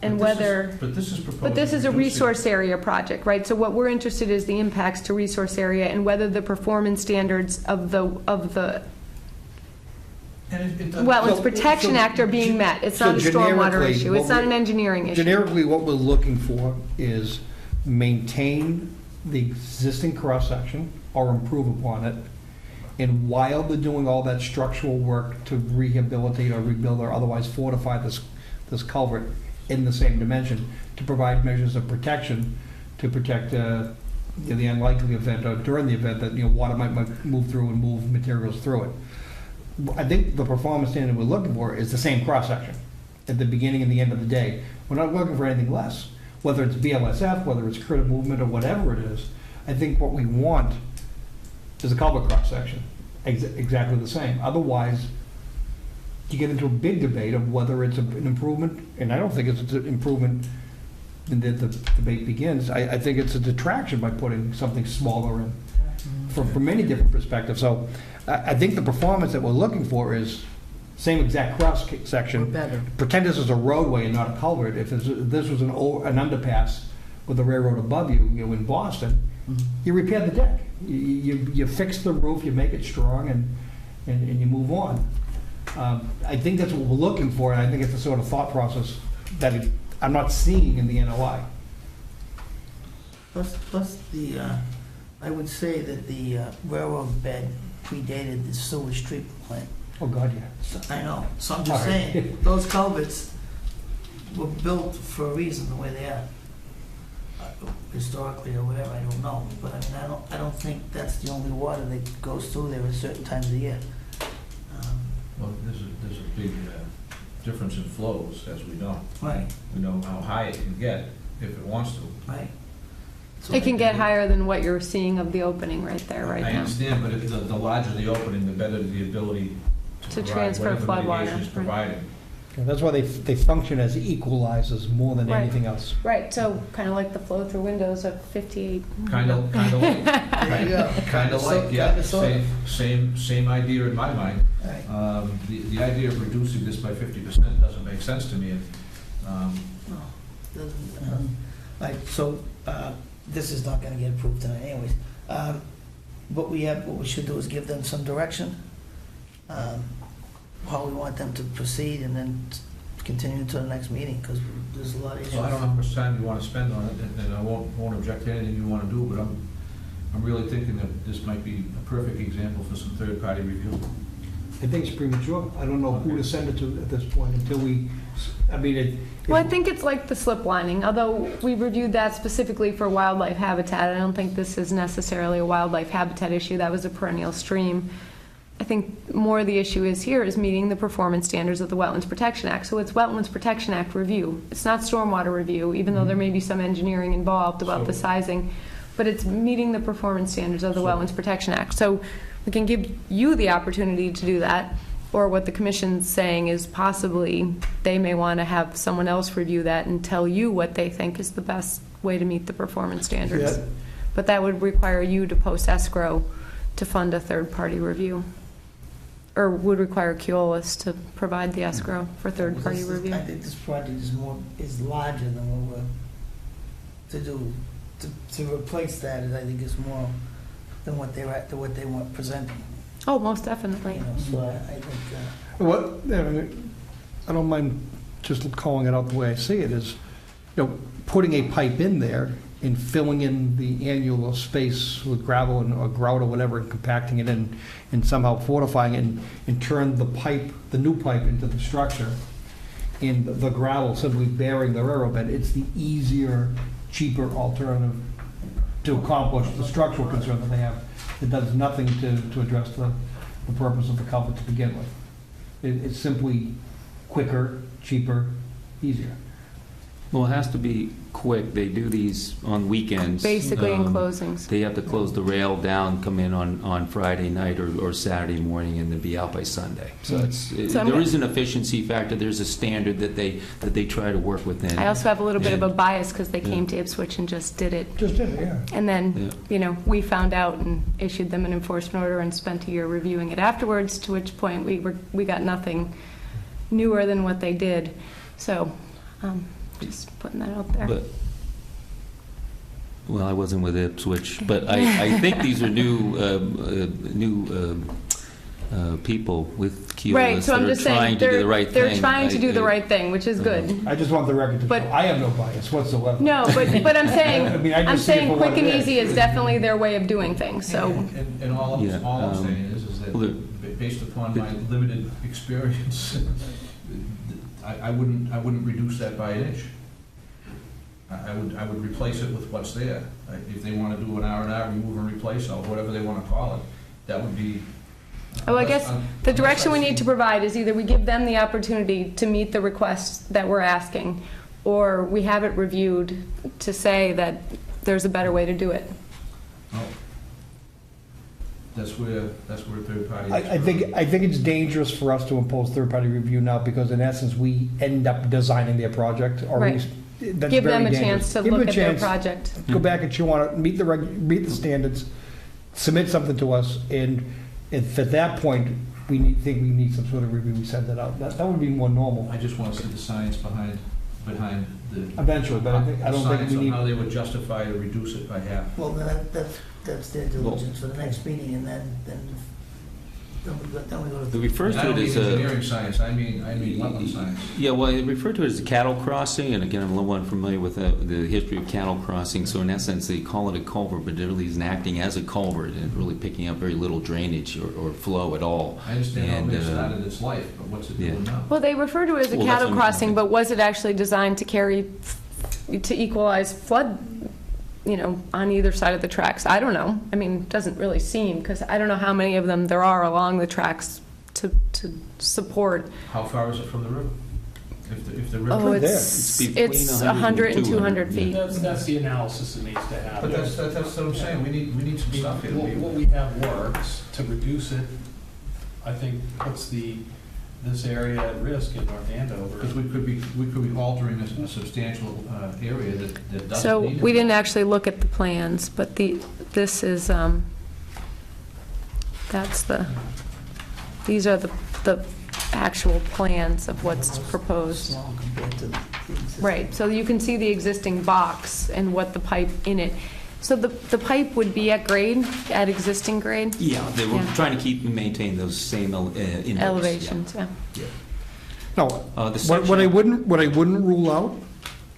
And But this is But proposed. this is a resource area project, right? So what we're interested is the impacts to resource area and whether the performance standards of the Wetlands Protection Act are being met. It's not a stormwater generically, issue. It's not an engineering issue. Generically, what we're looking for is maintain the existing cross-section or improve upon it. And while they're doing all that structural work to rehabilitate or rebuild or otherwise fortify this culvert in the same dimension, to provide measures of protection to protect the unlikely event or during the event that water might move through and move materials through it. I think the performance standard we're looking for is the same cross-section at the beginning and the end of the day. We're not looking for anything less, whether it's BLSF, whether it's critical movement or whatever it is. I think what we want is a culvert cross-section, exactly the same. Otherwise, you get into a big debate of whether it's an improvement, and I don't think it's an improvement, and the debate begins. I think it's a detraction by putting something smaller in from many different perspectives. So I think the performance that we're looking for is same exact cross-section. Better. Pretend this is a roadway and not a culvert. If this was an underpass with a railroad above you, in Boston, you repair the deck. You fix the roof, you make it strong, and you move on. I think that's what we're looking for, and I think it's the sort of thought process that I'm not seeing in the NOI. Plus I would say that the railroad bed predated the sewage treatment plant. Oh, God, yeah. So, I know, so I'm just All right. saying, those culverts were built for a reason the way they are. Historically or whatever, I don't know, but I mean, I don't think that's the only water that goes through there at certain times of the year. Well, there's a big difference in flows, as we know. Right, We know how high it can get if it wants to. right. So It can get higher than what you're seeing of the opening right there, right I now. understand, but if the larger the opening, the better the ability To to provide transfer whatever flood water, mitigation is right. providing. Yeah, that's why they function as equalizers more than Right. anything else. Right, so kind of like the flow-through windows of 58. Kind of like. There you go. Kind of like, yeah, Kinda sorta. same idea in my mind. Right. The idea of reducing this by 50% doesn't make sense to me. No, doesn't, right, so, this is not gonna get approved tonight anyways. What we should do is give them some direction, how we want them to proceed, and then continue to the next meeting, because there's a lot of issues. So I don't know how much time you want to spend on it, and I won't object to anything you want to do, but I'm really thinking that this might be a perfect example for some third-party review. I think it's premature. I don't know who to send it to at this point until Well, I think it's like the slip lining, although we reviewed that specifically for wildlife habitat. I don't think this is necessarily a wildlife habitat issue. That was a perennial stream. I think more the issue is here is meeting the performance standards of the Wetlands Protection Act. So it's Wetlands Protection Act review. It's not stormwater review, even though there may be some engineering involved about the sizing, but it's meeting the performance standards of the Wetlands Protection Act. So we can give you the opportunity to do that, or what the commission's saying is possibly they may want to have someone else review that and tell you what they think is the best way to meet the performance standards. Yeah. But that would require you to post escrow to fund a third-party review, or would require Keolis to provide the escrow for third-party This is- review. I think this project is larger than what we're, to do, to replace that, I think is more than what they want presenting, Oh, most you definitely. know, so I think, What, I don't mind just calling it out the way I see it, is, putting a pipe in there and filling in the annular space with gravel or grout or whatever, and compacting it in, and somehow fortifying it, and turn the new pipe into the structure, and the gravel simply bearing the railroad bed. It's the easier, cheaper alternative to accomplish the structural concern that they have. It does nothing to address the purpose of the culvert to begin with. It's simply quicker, cheaper, easier. Well, it has to be quick. They do these on weekends. Basically in closings. They have to close the rail down, come in on Friday night or Saturday morning, and then be out by Sunday. So there is an efficiency factor. There's a standard that they try to work within. I also have a little bit of a bias because they came to Ipswich and just did it. Just did it, yeah. And then, we found out and issued them an enforcement order and spent a year reviewing it afterwards, to which point we got nothing newer than what they did. So, just putting that out there. Well, I wasn't with Ipswich, but I think these are new people with Keolis Right, so I'm that are just trying saying, to do the right thing. they're trying to do the right thing, which is good. I just want the record to show, But- I have no bias whatsoever. No, but I'm saying, I mean, I I'm just see it saying for what quick and it is. easy is definitely their way of doing things, so. And all I'm Yeah, saying is that, well, based upon my limited experience, I wouldn't reduce that by an inch. I would replace it with what's there. If they want to do an R&R, remove and replace, or whatever they want to call it, that would be. Oh, I guess the direction we need to provide is either we give them the opportunity to meet the requests that we're asking, or we have it reviewed to say that there's a better way to do it. Oh. That's where third party. I think it's dangerous for us to impose third-party review now, because in essence, we end up designing their project, or Right. that's Give very them a dangerous. chance to Give them look a at their chance, project. Go back and chew on it, meet the standards, submit something to us, and if at that point, think we need some sort of review, we send it out. That would be more normal, I just want to see the science behind the. eventually, but I don't think Science we on need. how they would justify to reduce it by half. well, that's their diligence for the next meeting, and then Then we go It to... refers I to don't it mean as engineering science, I mean wetland science. Yeah, well, it referred to it as a cattle crossing, and again, I'm a little unfamiliar with the history of cattle crossing, so in essence, they call it a culvert, but it really isn't acting as a culvert, and really picking up very little drainage or flow at all. I understand how And, it started its life, but what's it yeah. doing now? Well, they refer to it as a Well, that's cattle what I'm crossing, thinking. but was it actually designed to to equalize flood, on either side of the tracks? I don't know. I mean, it doesn't really seem, because I don't know how many of them there are along the tracks to support. How far is it from the river? If the river... Oh, Right there. It's between it's 100 and 200 feet. That's the analysis that needs to happen. But that's what I'm saying, we need some stuff here. What we have works to reduce it, I think, puts this area at risk in North Andover. Because we could be altering a substantial area that doesn't So need it. we didn't actually look at the plans, but this is, these are the actual plans of what's proposed. Small compared to the existing. Right, so you can see the existing box and what the pipe in it. So the pipe would be at grade, at existing grade? Yeah, they were Yeah. trying to keep and maintain those same index. yeah. Elevations, yeah. No, The what I wouldn't rule out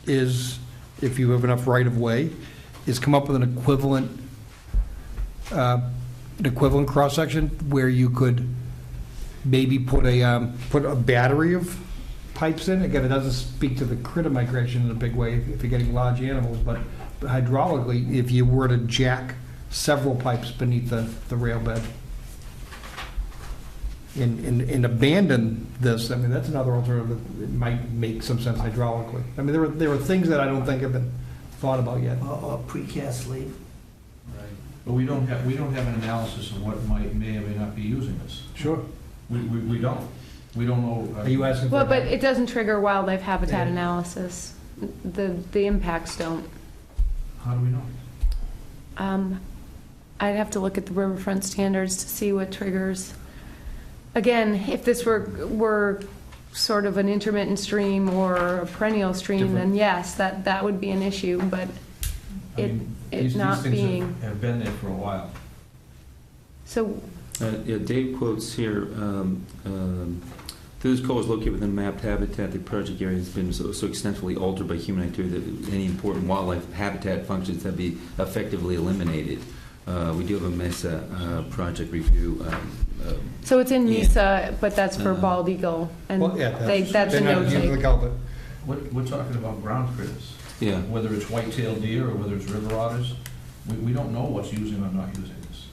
is, if you have enough right-of-way, is come up with an equivalent cross-section where you could maybe put a battery of pipes in. Again, it doesn't speak to the critter migration in a big way if you're getting large animals, but hydraulically, if you were to jack several pipes beneath the rail bed and abandon this, I mean, that's another alternative that might make some sense hydraulically. I mean, there are things that I don't think have been thought about yet. Or precast sleeve. Right. But we don't have an analysis of what may or may not be using this. Sure. We don't. We don't know. Are you asking for? Well, but it doesn't trigger wildlife habitat Yeah. analysis. The impacts don't. How do we know? I'd have to look at the riverfront standards to see what triggers. Again, if this were sort of an intermittent stream or a perennial stream, then yes, that would be an issue, but I it mean, it these not things being. have been there for a while. So, Yeah, Dave quotes here, this coal is located within mapped habitat. The project area has been so extensively altered by human activity that any important wildlife habitat functions have been effectively eliminated. We do have a MESA project review. so it's in Yeah. MESA, but that's for bald eagle, and Well, yeah, that's a they're not no using the take. culvert. We're talking about ground critters. Yeah. Whether it's white-tailed deer or whether it's river otters, we don't know what's using or not using this.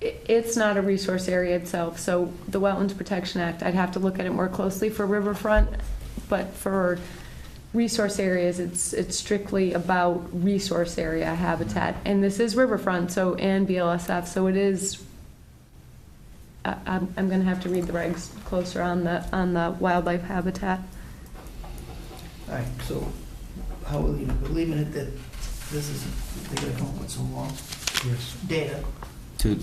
It's not a resource area itself, so the Wetlands Protection Act, I'd have to look at it more closely for riverfront, but for resource areas, it's strictly about resource area habitat, and this is riverfront, and BLSF, so it is, I'm gonna have to read the regs closer on the wildlife habitat. All right, so how are we leaving it? We're leaving it that this is, they're gonna come up with some more Yes. data. To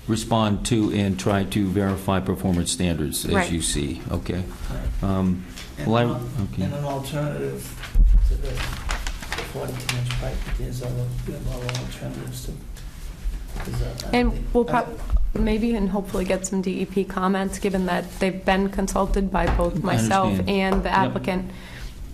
respond to and try to verify performance standards as Right. you see, okay? And Well, and an alternative to the 42-inch pipe, there's we have other alternatives to. And we'll maybe and hopefully get some DEP comments, given that they've been consulted by both myself understand. and the Yep. applicant.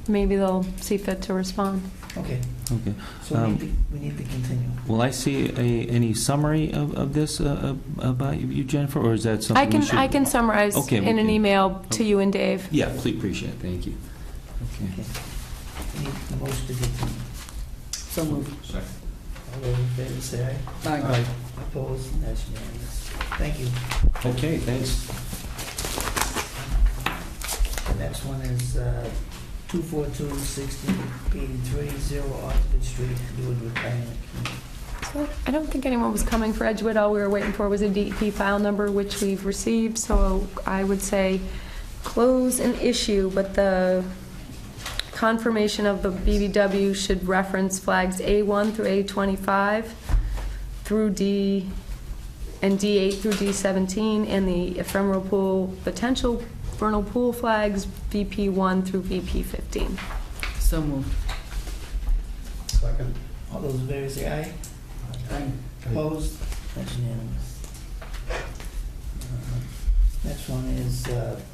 Maybe they'll see fit to respond. Okay, Okay. so we need to continue. Will I see any summary of this about you, Jennifer, or is that something we should? I can summarize Okay, we in an can- email to you and Dave. Yeah, please, appreciate it, thank you. Okay. Okay. We need the motion to continue. So moved. Second. All those in favor say aye. Aye. Opposed? That's unanimous. Thank you. Okay, thanks. The next one is 242-6083, 0 Oxford Street, Edgewood Retirement Community. So I don't think anyone was coming for Edgewood. All we were waiting for was a DEP file number, which we've received. So I would say close an issue, but the confirmation of the BBW should reference flags A1 through A25 through D and D8 through D17, and the ephemeral pool, potential vernal pool flags VP1 through VP15. So moved. Second. All those in favor say aye. Aye. Opposed? That's unanimous. Next one is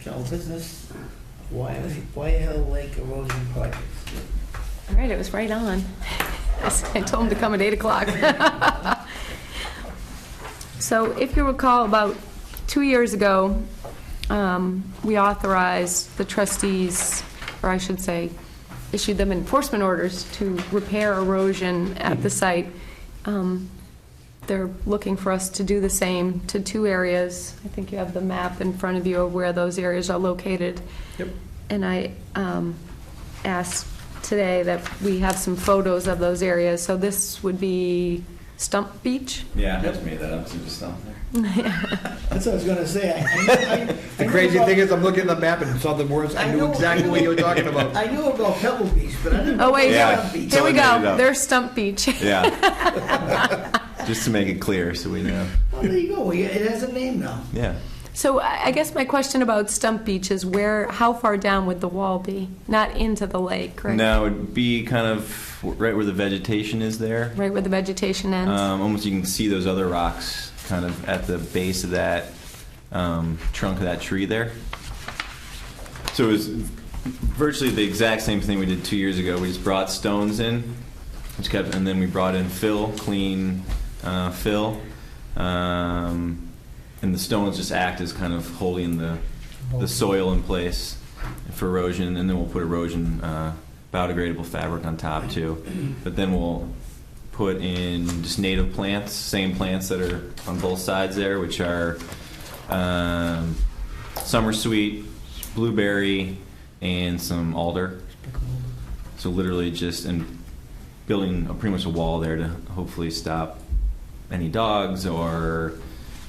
general business, Wire Hill Lake erosion project. All right, it was right on. I told him to come at 8 o'clock. So if you recall, about 2 years ago, we authorized the trustees, or I should say, issued them enforcement orders to repair erosion at the site. They're looking for us to do the same to 2 areas. I think you have the map in front of you of where those areas are located. Yep. And I asked today that we have some photos of those areas. So this would be Stump Beach. Yeah, I just made that up, so just stop there. That's what I was gonna say. The crazy thing is, I'm looking at the map and saw the words, I knew exactly what you were talking about. I knew about Pebble Beach, but I didn't know Oh, wait, Yeah. Stump Beach. here we Totally made it go. up. There's Stump Beach. Yeah. Just to make it clear so we know. Well, there you go. It has a name now. Yeah. So I guess my question about Stump Beach is how far down would the wall be? Not into the lake, right? No, it'd be kind of right where the vegetation is there. Right where the vegetation ends? Almost you can see those other rocks kind of at the base of that trunk of that tree there. So it was virtually the exact same thing we did 2 years ago. We just brought stones in, and then we brought in clean fill. And the stones just act as kind of holding the soil in place for erosion, and then we'll put erosion biodegradable fabric on top too. But then we'll put in just native plants, same plants that are on both sides there, which are summer sweet, blueberry, and some alder. So literally just building pretty much a wall there to hopefully stop any dogs or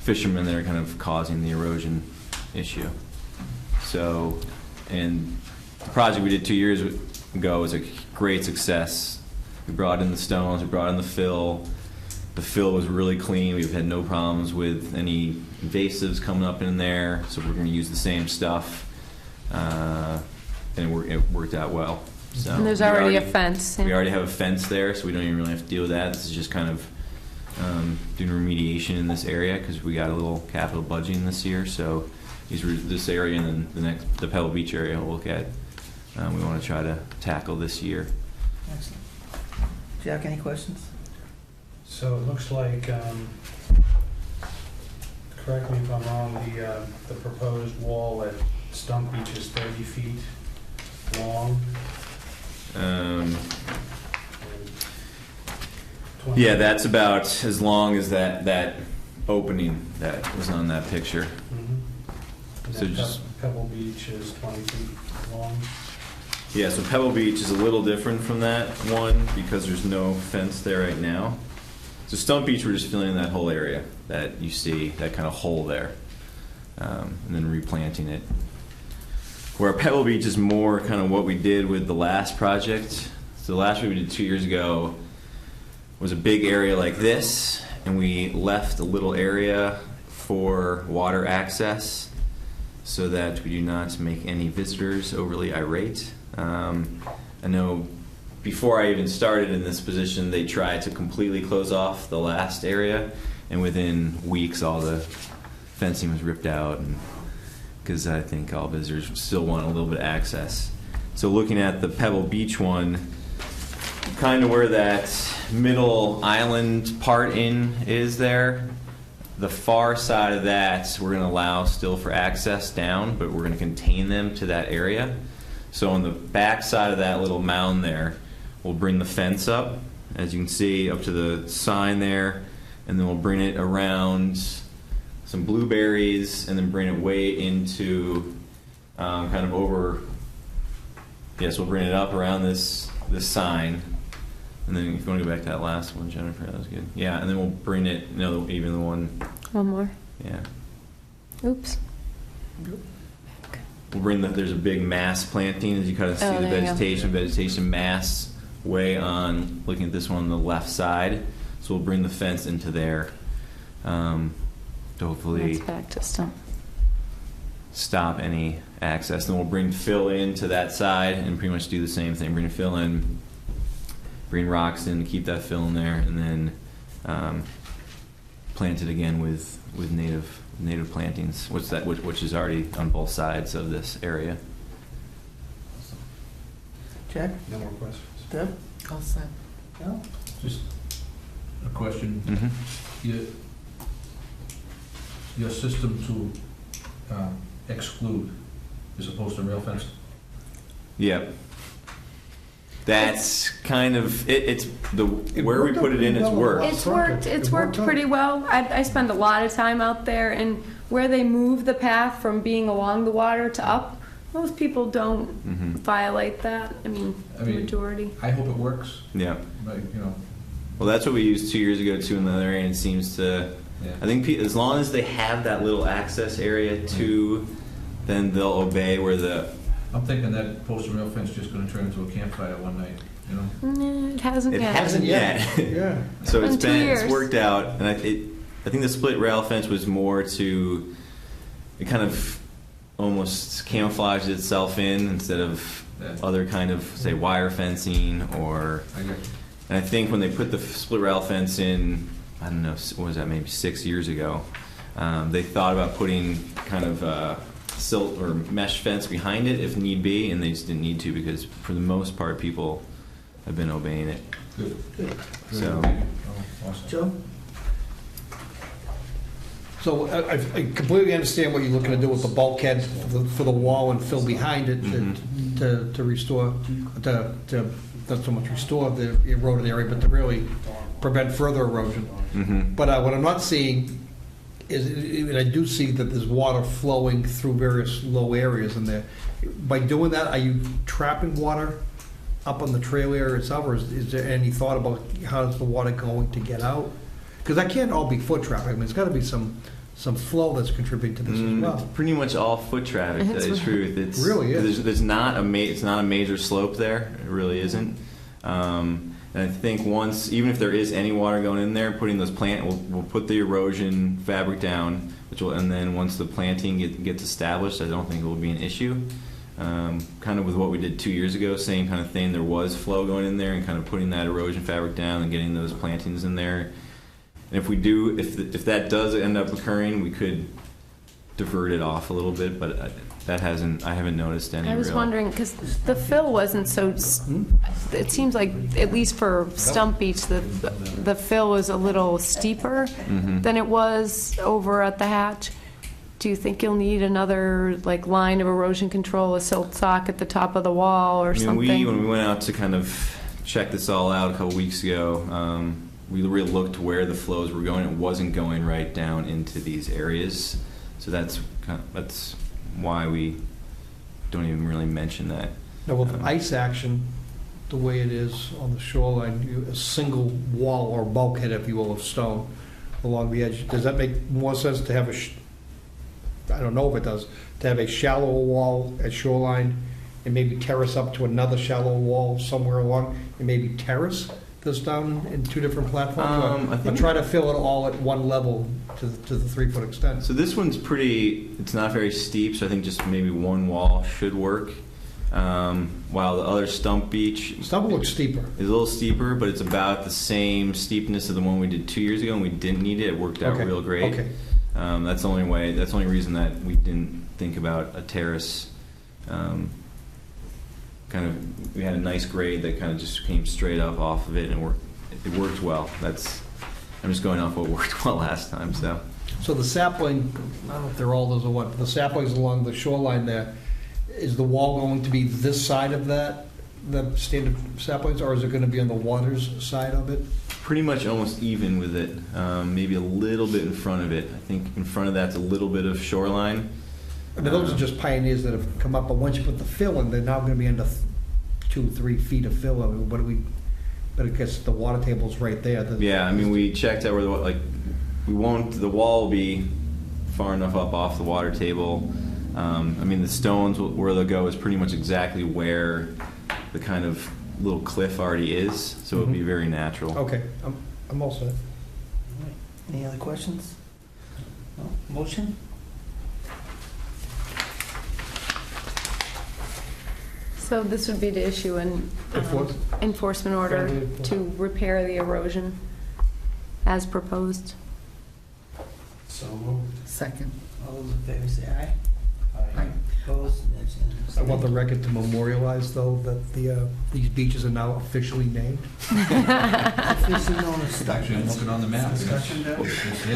fishermen that are kind of causing the erosion issue. So, and the project we did 2 years ago was a great success. We brought in the stones, we brought in the fill. The fill was really clean. We've had no problems with any invasives coming up in there, so we're going to use the same stuff. And it worked out well. So And there's already a fence. We already have a fence there, so we don't even really have to deal with that. This is just kind of doing remediation in this area because we got a little capital budgeting this year. So this area and then the Pebble Beach area we'll look at. We want to try to tackle this year. Excellent. Jack, any questions? So it looks like, correct me if I'm wrong, the proposed wall at Stump Beach is 30 feet long. And 20 Yeah, that's about as long as that opening that was on that picture. And So then just- Pebble Beach is 20 feet long. Yeah, so Pebble Beach is a little different from that one because there's no fence there right now. So Stump Beach, we're just filling in that whole area that you see, that kind of hole there, and then replanting it. Where Pebble Beach is more kind of what we did with the last project. So the last one we did 2 years ago was a big area like this, and we left a little area for water access so that we do not make any visitors overly irate. I know before I even started in this position, they tried to completely close off the last area, and within weeks, all the fencing was ripped out, because I think all visitors still want a little bit of access. So looking at the Pebble Beach one, kind of where that middle island part is there, the far side of that, we're going to allow still for access down, but we're going to contain them to that area. So on the back side of that little mound there, we'll bring the fence up, as you can see, up to the sign there, and then we'll bring it around some blueberries, and then bring it way into kind of over. Yes, we'll bring it up around this sign, and then if you want to go back to that last one, Jennifer, that was good. Yeah, and then we'll bring it. No, even the one. One more. Yeah. Oops. We'll bring there's a big mass planting, as you kind of see Oh, the there you go. vegetation mass way on, looking at this one on the left side. So we'll bring the fence into there to hopefully That's back to Stump. stop any access. Then we'll bring fill into that side and pretty much do the same thing. Bring fill in, bring rocks in to keep that fill in there, and then plant it again with native plantings, which is already on both sides of this area. Jack? No more questions. Deb? All set. No? Just a question. Your system to exclude is opposed to rail fence? Yep. That's kind of, it's where we put it in, it's worked. It's worked pretty well. I spend a lot of time out there, and where they move the path from being along the water to up, most people don't violate that. I mean, the majority. I hope it works, Yeah. but, you know. Well, that's what we used 2 years ago too in the other area, and it seems to, Yeah. I think as long as they have that little access area too, then they'll obey where the, I'm thinking that post and rail fence is just gonna turn into a campfire one night, you know? It hasn't it yet. hasn't yet. Yeah. So It's been 2 years. it's worked out, and I think the split rail fence was more to, it kind of almost camouflaged itself in instead of Yeah. other kind of, say, wire fencing or, I get you. and I think when they put the split rail fence in, I don't know, what was that, maybe 6 years ago, they thought about putting kind of silt or mesh fence behind it if need be, and they just didn't need to because for the most part people have been obeying it. Good. So- Oh, awesome. Joe? So I completely understand what you're looking to do with the bulkhead for the wall and fill behind it to restore, to not so much restore the eroded area, but to really prevent further erosion. Mm-hmm. But what I'm not seeing is, and I do see that there's water flowing through various low areas in there. By doing that, are you trapping water up on the trail area itself, or is there any thought about how's the water going to get out? Because that can't all be foot traffic. I mean, it's got to be some flow that's contributing to this as It's well. pretty much all foot traffic, to tell you the truth. It's Really is. There's not it's not a major slope there. It really isn't. And I think once, even if there is any water going in there, putting those we'll put the erosion fabric down, and then once the planting gets established, I don't think it will be an issue. Kind of with what we did 2 years ago, same kind of thing. There was flow going in there, and kind of putting that erosion fabric down and getting those plantings in there. And if that does end up occurring, we could divert it off a little bit, but I haven't noticed any. I was real- wondering, because the fill wasn't so, it seems like, at least for Stump Beach, the fill was a little steeper than it was over at the hatch. Do you think you'll need another, line of erosion control, a silt sock at the top of the wall or something? When we went out to kind of check this all out a couple weeks ago, we really looked where the flows were going. It wasn't going right down into these areas, so that's why we don't even really mention that. Now, with ice action, the way it is on the shoreline, a single wall or bulkhead, if you will, of stone along the edge, does that make more sense to have I don't know if it does, to have a shallow wall at shoreline and maybe terrace up to another shallow wall somewhere along, and maybe terrace this down in two different platforms? Or try to fill it all at one level to the 3-foot extent? So this one's it's not very steep, so I think just maybe one wall should work. While the other Stump Beach Stump looks steeper. is a little steeper, but it's about the same steepness of the one we did 2 years ago, and we didn't need it. It worked out real great. Okay. That's the only reason that we didn't think about a terrace. We had a nice grade that kind of just came straight up off of it, and it worked well. I'm just going off what worked well last time. So the sapling, I don't know if they're all those or what, but the saplings along the shoreline there, is the wall going to be this side of that, the standard saplings, or is it going to be on the water's side of it? Pretty much almost even with it, maybe a little bit in front of it. I think in front of that's a little bit of shoreline. I mean, those are just pioneers that have come up, but once you put the fill in, they're now going to be under 2-3 feet of fill. I mean, but I guess the water table's right there. Yeah, I mean, we checked out where the wall will be far enough up off the water table. I mean, the stones where they'll go is pretty much exactly where the kind of little cliff already is, so it would be very natural. Okay, I'm all set. Any other questions? No? Motion? So this would be to issue an enforcement order to repair the erosion as proposed. So moved. Second. All those in favor say aye. Aye. Opposed? That's unanimous. I want the record to memorialize, though, that these beaches are now officially named. Officially known as Actually, I'm looking on the map.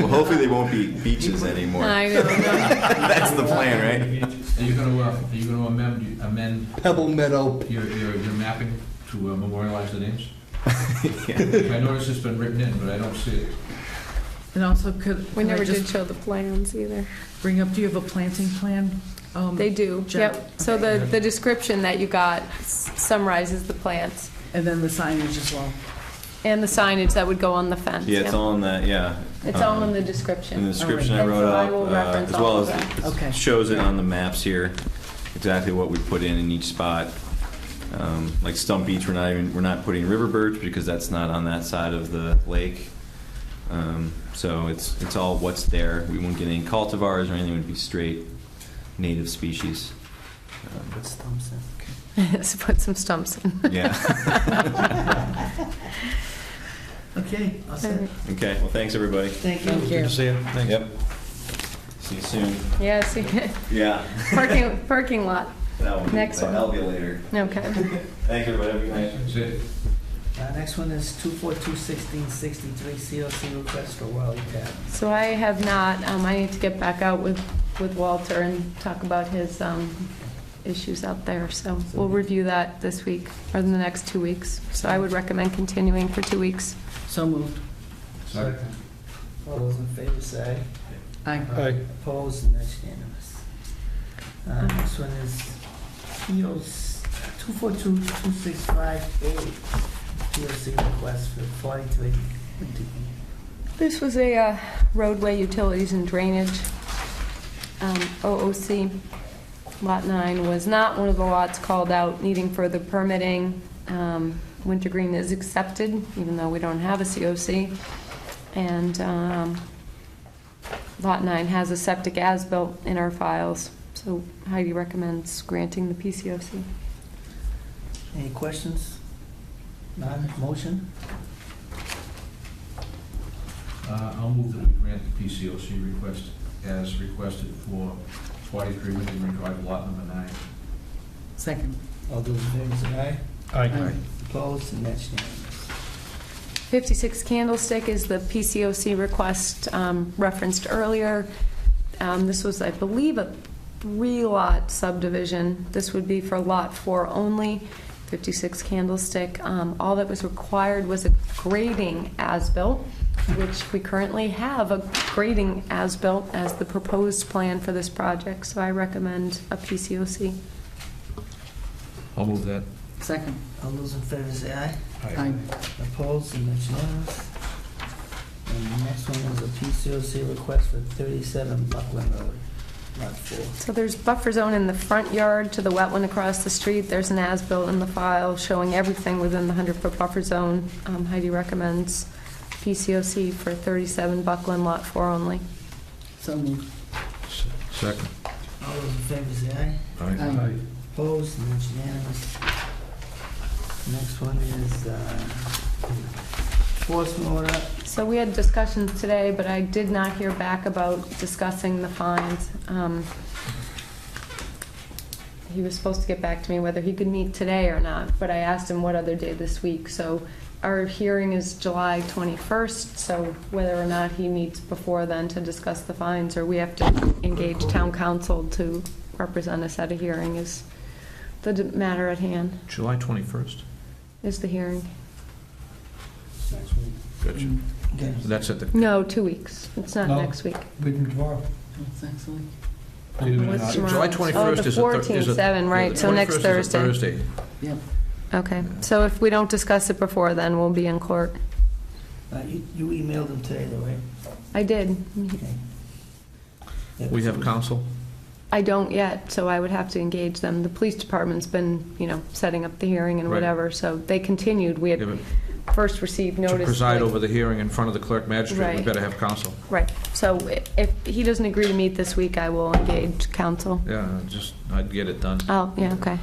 Well, hopefully they won't be beaches anymore. I know. That's the plan, right? Are you gonna amend Pebble Meadow. your mapping to memorialize the names? Yeah. I noticed it's been written in, but I don't see it. And also, could We can I never did just show the plans either. bring up, do you have a planting plan? They do, Jen- yep. So the description that you got summarizes the plants And then the signage as well. and the signage that would go on the fence. Yeah, it's yep. all in that, yeah. It's all in the In the description. description I And wrote so I up, will reference as all well of as that. Okay. it shows it on the maps here, exactly what we put in each spot. Like Stump Beach, we're not putting river birch because that's not on that side of the lake. So it's all what's there. We won't get any cultivars or anything. It would be straight native species. Put stumps in. So put some stumps in. Yeah. Okay, I'll set. Okay. Well, thanks everybody. Thank you. Thank you. Good to see you. Thanks. Yep. See you soon. Yeah, see, Yeah. parking lot. Next one. That'll be later. Okay. Thanks everybody. Have a good night. That's it. Next one is 242-1663 COC request for Wally Tavern. So I have not, I need to get back out with Walter and talk about his issues out there. So we'll review that this week or in the next 2 weeks. So I would recommend continuing for 2 weeks. So moved. Sorry. All those in favor say aye. Aye. Aye. Opposed, and that's unanimous. Next one is POs 242-265A, POC request for 43. This was a roadway utilities and drainage, OOC. Lot 9 was not one of the lots called out needing further permitting. Wintergreen is accepted, even though we don't have a COC. And Lot 9 has a septic as-built in our files, so Heidi recommends granting the PCOC. Any questions? None? Motion? I'll move that we grant the PCOC request as requested for 43 Wintergreen Drive, lot number 9. Second. All those in favor say aye. Aye. Opposed, and that's unanimous. 56 Candlestick is the PCOC request referenced earlier. This was, I believe, a 3-lot subdivision. This would be for Lot 4 only, 56 Candlestick. All that was required was a grading as-built, which we currently have a grading as-built as the proposed plan for this project, so I recommend a PCOC. I'll move that. Second. All those in favor say aye. Aye. Opposed, and that's unanimous. And the next one is a PCOC request for 37 Buckland Road, Lot 4. So there's buffer zone in the front yard to the wetland across the street. There's an as-built in the file showing everything within the 100-foot buffer zone. Heidi recommends PCOC for 37 Buckland, Lot 4 only. So moved. Second. All those in favor say aye. Aye. Opposed, and that's unanimous. Next one is enforcement order. So we had discussions today, but I did not hear back about discussing the fines. He was supposed to get back to me whether he could meet today or not, but I asked him what other day this week. So our hearing is July 21st, so whether or not he meets before then to discuss the fines, or we have to engage town council to represent us at a hearing is the matter at hand, July 21st? is the hearing. Next week. Gotcha. Okay. That's at the... No, 2 weeks. It's not No. next week. Leaving tomorrow. That's excellent. What's tomorrow? July 21st Oh, the is 14th, 7, right, so next 21st is a Thursday. Thursday. Yep. Okay, so if we don't discuss it before then, we'll be in court. You emailed him today, though, right? I did. Okay. Yeah, We have counsel. I don't yet, so I would have to engage them. The police department's been, setting up the hearing and Right. whatever, so they continued. We Yeah, had but first received to notice. preside like- over the hearing in front of the clerk magistrate, we Right. better have counsel. Right, so if he doesn't agree to meet this week, I will engage counsel. Yeah, I'd get it done. Oh, yeah, okay.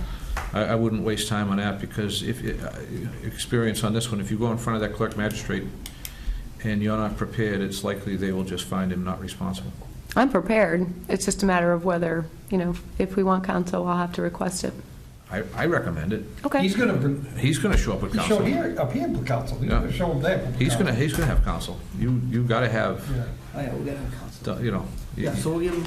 I wouldn't waste time on that, because if experience on this one, if you go in front of that clerk magistrate, and you're not prepared, it's likely they will just find him not responsible. I'm prepared. It's just a matter of whether, if we want counsel, I'll have to request it. I recommend it. Okay. He's gonna bring, He's going to show up with show counsel. here, up here for council. He's Yeah. gonna show him there. for He's going council. to have counsel. You got to have, Yeah. Oh, yeah, we're gonna have counsel. you know. Yeah, so we'll give him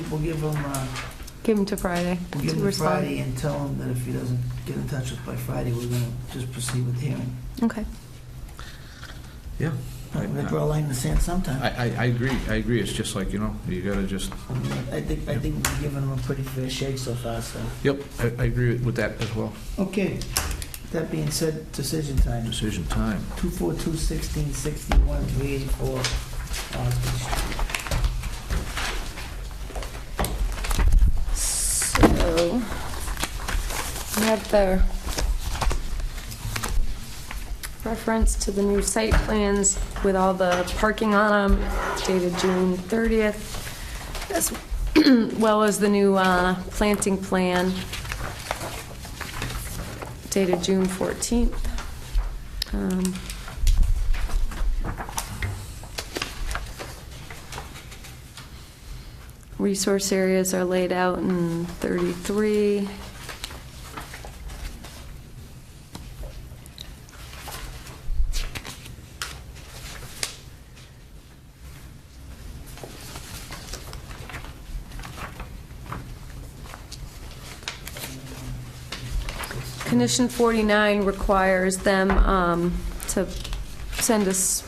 Give him to Friday we'll give to him respond. Friday and tell him that if he doesn't get in touch with us by Friday, we're gonna just proceed with the hearing. Okay. Yeah. We have to draw a line in the sand sometime. I agree. It's just like, you got to just, I think we've given him a pretty fair shake so far, so. yep, I agree with that as well. Okay, that being said, decision time. Decision time. 242-1661, 384 Osgood Street. So, we have the reference to the new site plans with all the parking on them, dated June 30th, as well as the new planting plan, dated June 14th. Resource areas are laid out in 33. Condition 49 requires them to send us,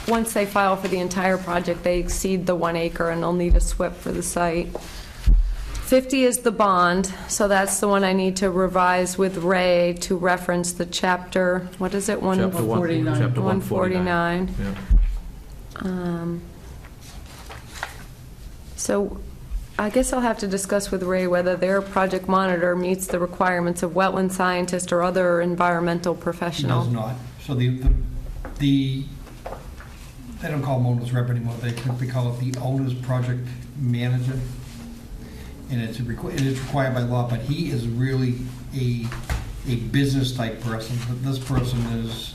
once they file for the entire project, they exceed the 1 acre and they'll need a SWIP for the site. 50 is the bond, so that's the one I need to revise with Ray to reference the chapter, what is it? Chapter 149. Chapter 149. 149. Yeah. So I guess I'll have to discuss with Ray whether their project monitor meets the requirements of wetland scientist or other environmental He professional. does not. So they don't call him owner's rep anymore, they call it the owner's project manager. And it's required by law, but he is really a business type person. But this person is.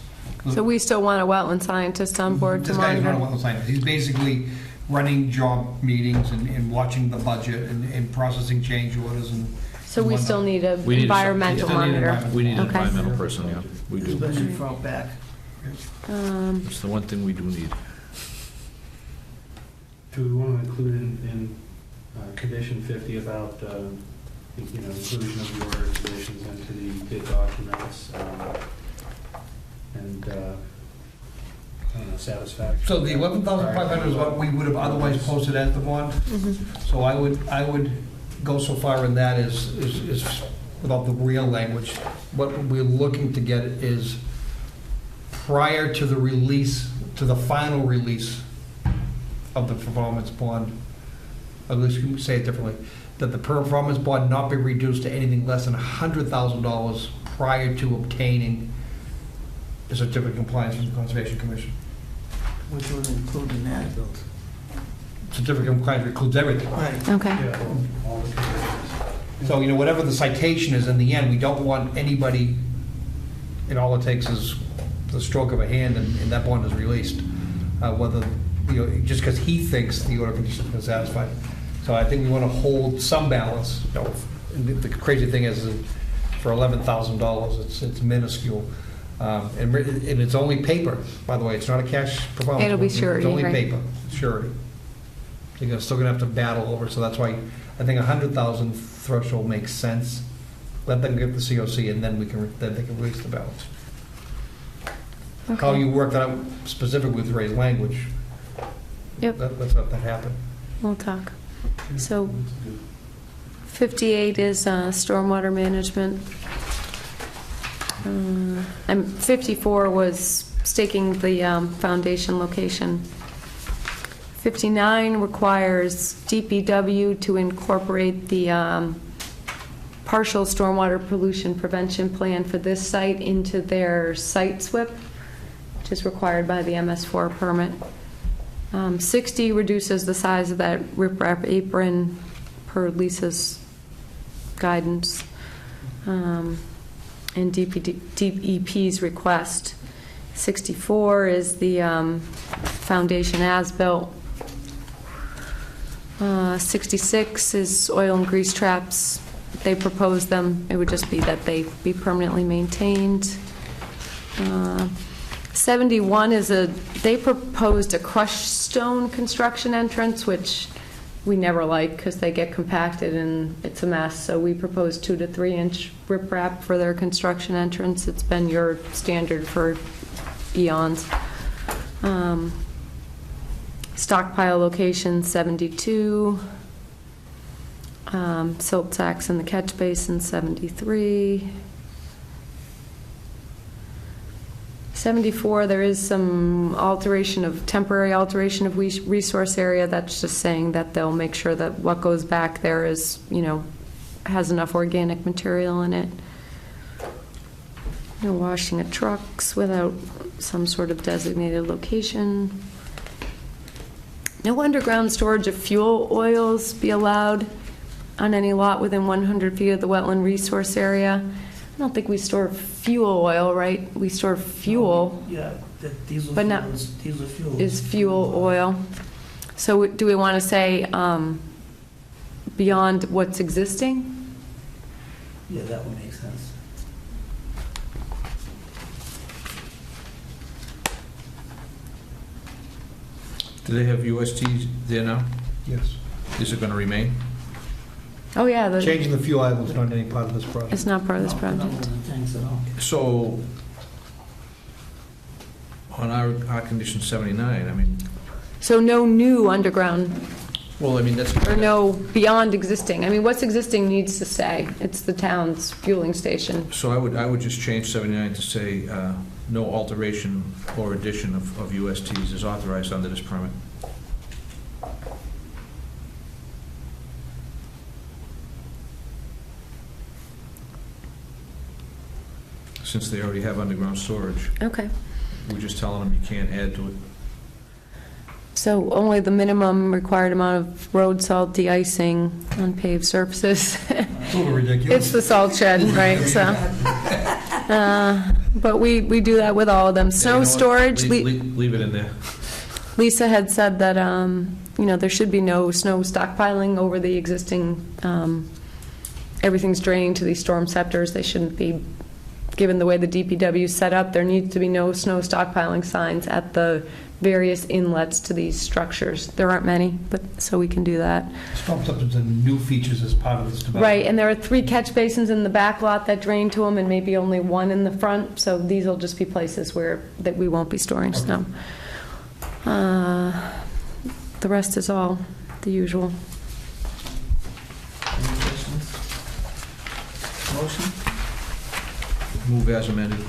So we still want a wetland scientist on board to This guy's not a monitor? wetland scientist. He's basically running job meetings and watching the budget and processing change orders and. So we still need an We need a- environmental still need an monitor? We need an Okay. environmental person, yeah. We do. Especially for out back. It's the one thing we do need. Do we want to include in condition 50 about, inclusion of the order of conditions into the bid documents, and satisfaction? So the 11,500 is what we would have otherwise posted as the bond. So I would go so far in that is without the real language. What we're looking to get is prior to the release, to the final release of the performance bond, at least you say it differently, that the performance bond not be reduced to anything less than $100,000 prior to obtaining a certificate of compliance from the Conservation Commission. Which would include an as-built. Certificate of compliance includes everything. Right. Okay. Yeah, all the conditions. So, whatever the citation is in the end, we don't want anybody, all it takes is the stroke of a hand and that bond is released. Whether, just because he thinks the order conditions are satisfied. So I think we want to hold some balance. And the crazy thing is for $11,000, it's minuscule. And it's only paper, by the way. It's not a cash performance. It'll be bond. surety, It's only right. paper, surety. You're still going to have to battle over, so that's why I think 100,000 threshold makes sense. Let them get the COC, and then they can release the balance. How Okay. you work that out specifically with Ray's language, Yep, let's let that happen. we'll talk. So 58 is stormwater management. And 54 was staking the foundation location. 59 requires DPW to incorporate the partial stormwater pollution prevention plan for this site into their site SWIP, which is required by the MS4 permit. 60 reduces the size of that riprap apron per Lisa's guidance and DEP's request. 64 is the foundation as-built. 66 is oil and grease traps. They propose them. It would just be that they be permanently maintained. 71 is they proposed a crushed stone construction entrance, which we never like because they get compacted and it's a mess. So we propose 2 to 3 inch riprap for their construction entrance. It's been your standard for eons. Stockpile location 72. Silt sacks in the catch basin 73. 74, there is some temporary alteration of resource area. That's just saying that they'll make sure that what goes back there is, has enough organic material in it. No washing of trucks without some sort of designated location. No underground storage of fuel oils be allowed on any lot within 100 feet of the wetland resource area. I don't think we store fuel oil, right? We store fuel. Yeah, the diesel But fuel not- is fuel oil. So do we want to say beyond what's existing? Yeah, that would make sense. Do they have USTs there now? Yes. Is it going to remain? Oh, yeah. Changing the fuel oil is not any part of this project. It's not part of this No, not project. one of the tanks at all. So, on our condition 79, I mean, So no new underground, well, I mean, that's... or no beyond existing. I mean, what's existing needs to stay. It's the town's fueling station. So I would just change 79 to say, no alteration or addition of USTs is authorized under this permit. Since they already have underground storage, Okay. we're just telling them you can't add to it. So only the minimum required amount of road salt de-icing on paved surfaces. It's a little ridiculous. It's the salt shed, right, so. But we do that with all of them. Yeah, you know Snow what? storage, Leave it in there. Lisa had said that, there should be no snow stockpiling over the existing, everything's draining to these storm scepters. They shouldn't be, given the way the DPW is set up, there needs to be no snow stockpiling signs at the various inlets to these structures. There aren't many, but so we can do that. Storm scepters are new features as part of this development. Right, and there are 3 catch basins in the back lot that drain to them, and maybe only 1 in the front, so these will just be places that we won't be storing snow. The rest is all the usual. Any questions? Motion? Move as amended.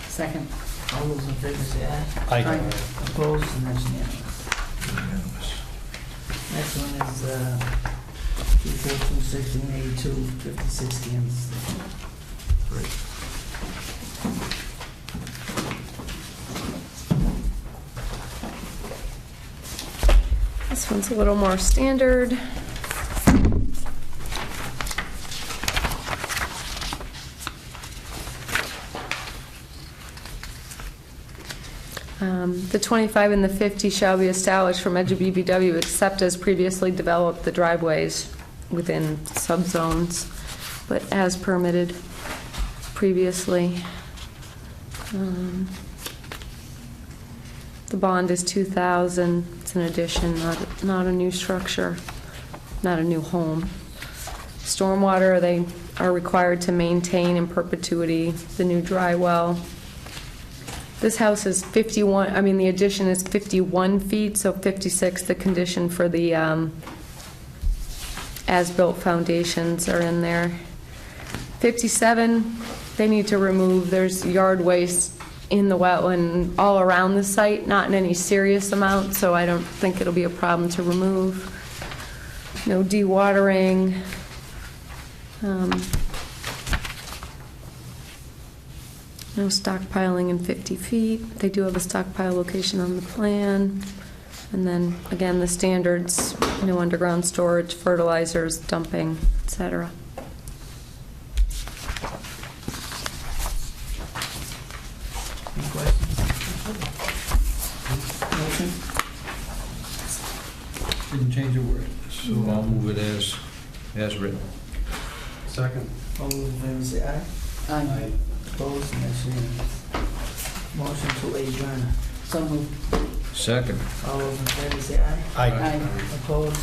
Second. All those in favor say aye. Aye. Opposed, and that's unanimous. Unanimous. Next one is 242, 56 Kansas. Great. This one's a little more standard. The 25 and the 50 shall be established from edge of BBW except as previously developed the driveways within subzones, but as permitted previously. The bond is $2,000. It's an addition, not a new structure, not a new home. Stormwater, they are required to maintain in perpetuity the new dry well. This house is 51, the addition is 51 feet, so 56, the condition for the as-built foundations are in there. 57, they need to remove, there's yard waste in the wetland all around the site, not in any serious amount, so I don't think it'll be a problem to remove. No dewatering. No stockpiling in 50 feet. They do have a stockpile location on the plan. And then, again, the standards, no underground storage, fertilizers, dumping, etc. Any questions? motion? Didn't change a word, so I'll move it as written. Second. All those in favor say aye. Aye. Opposed, and that's unanimous. Motion to adjourn. So moved. Second. All those in favor say aye. Aye. Aye. Opposed,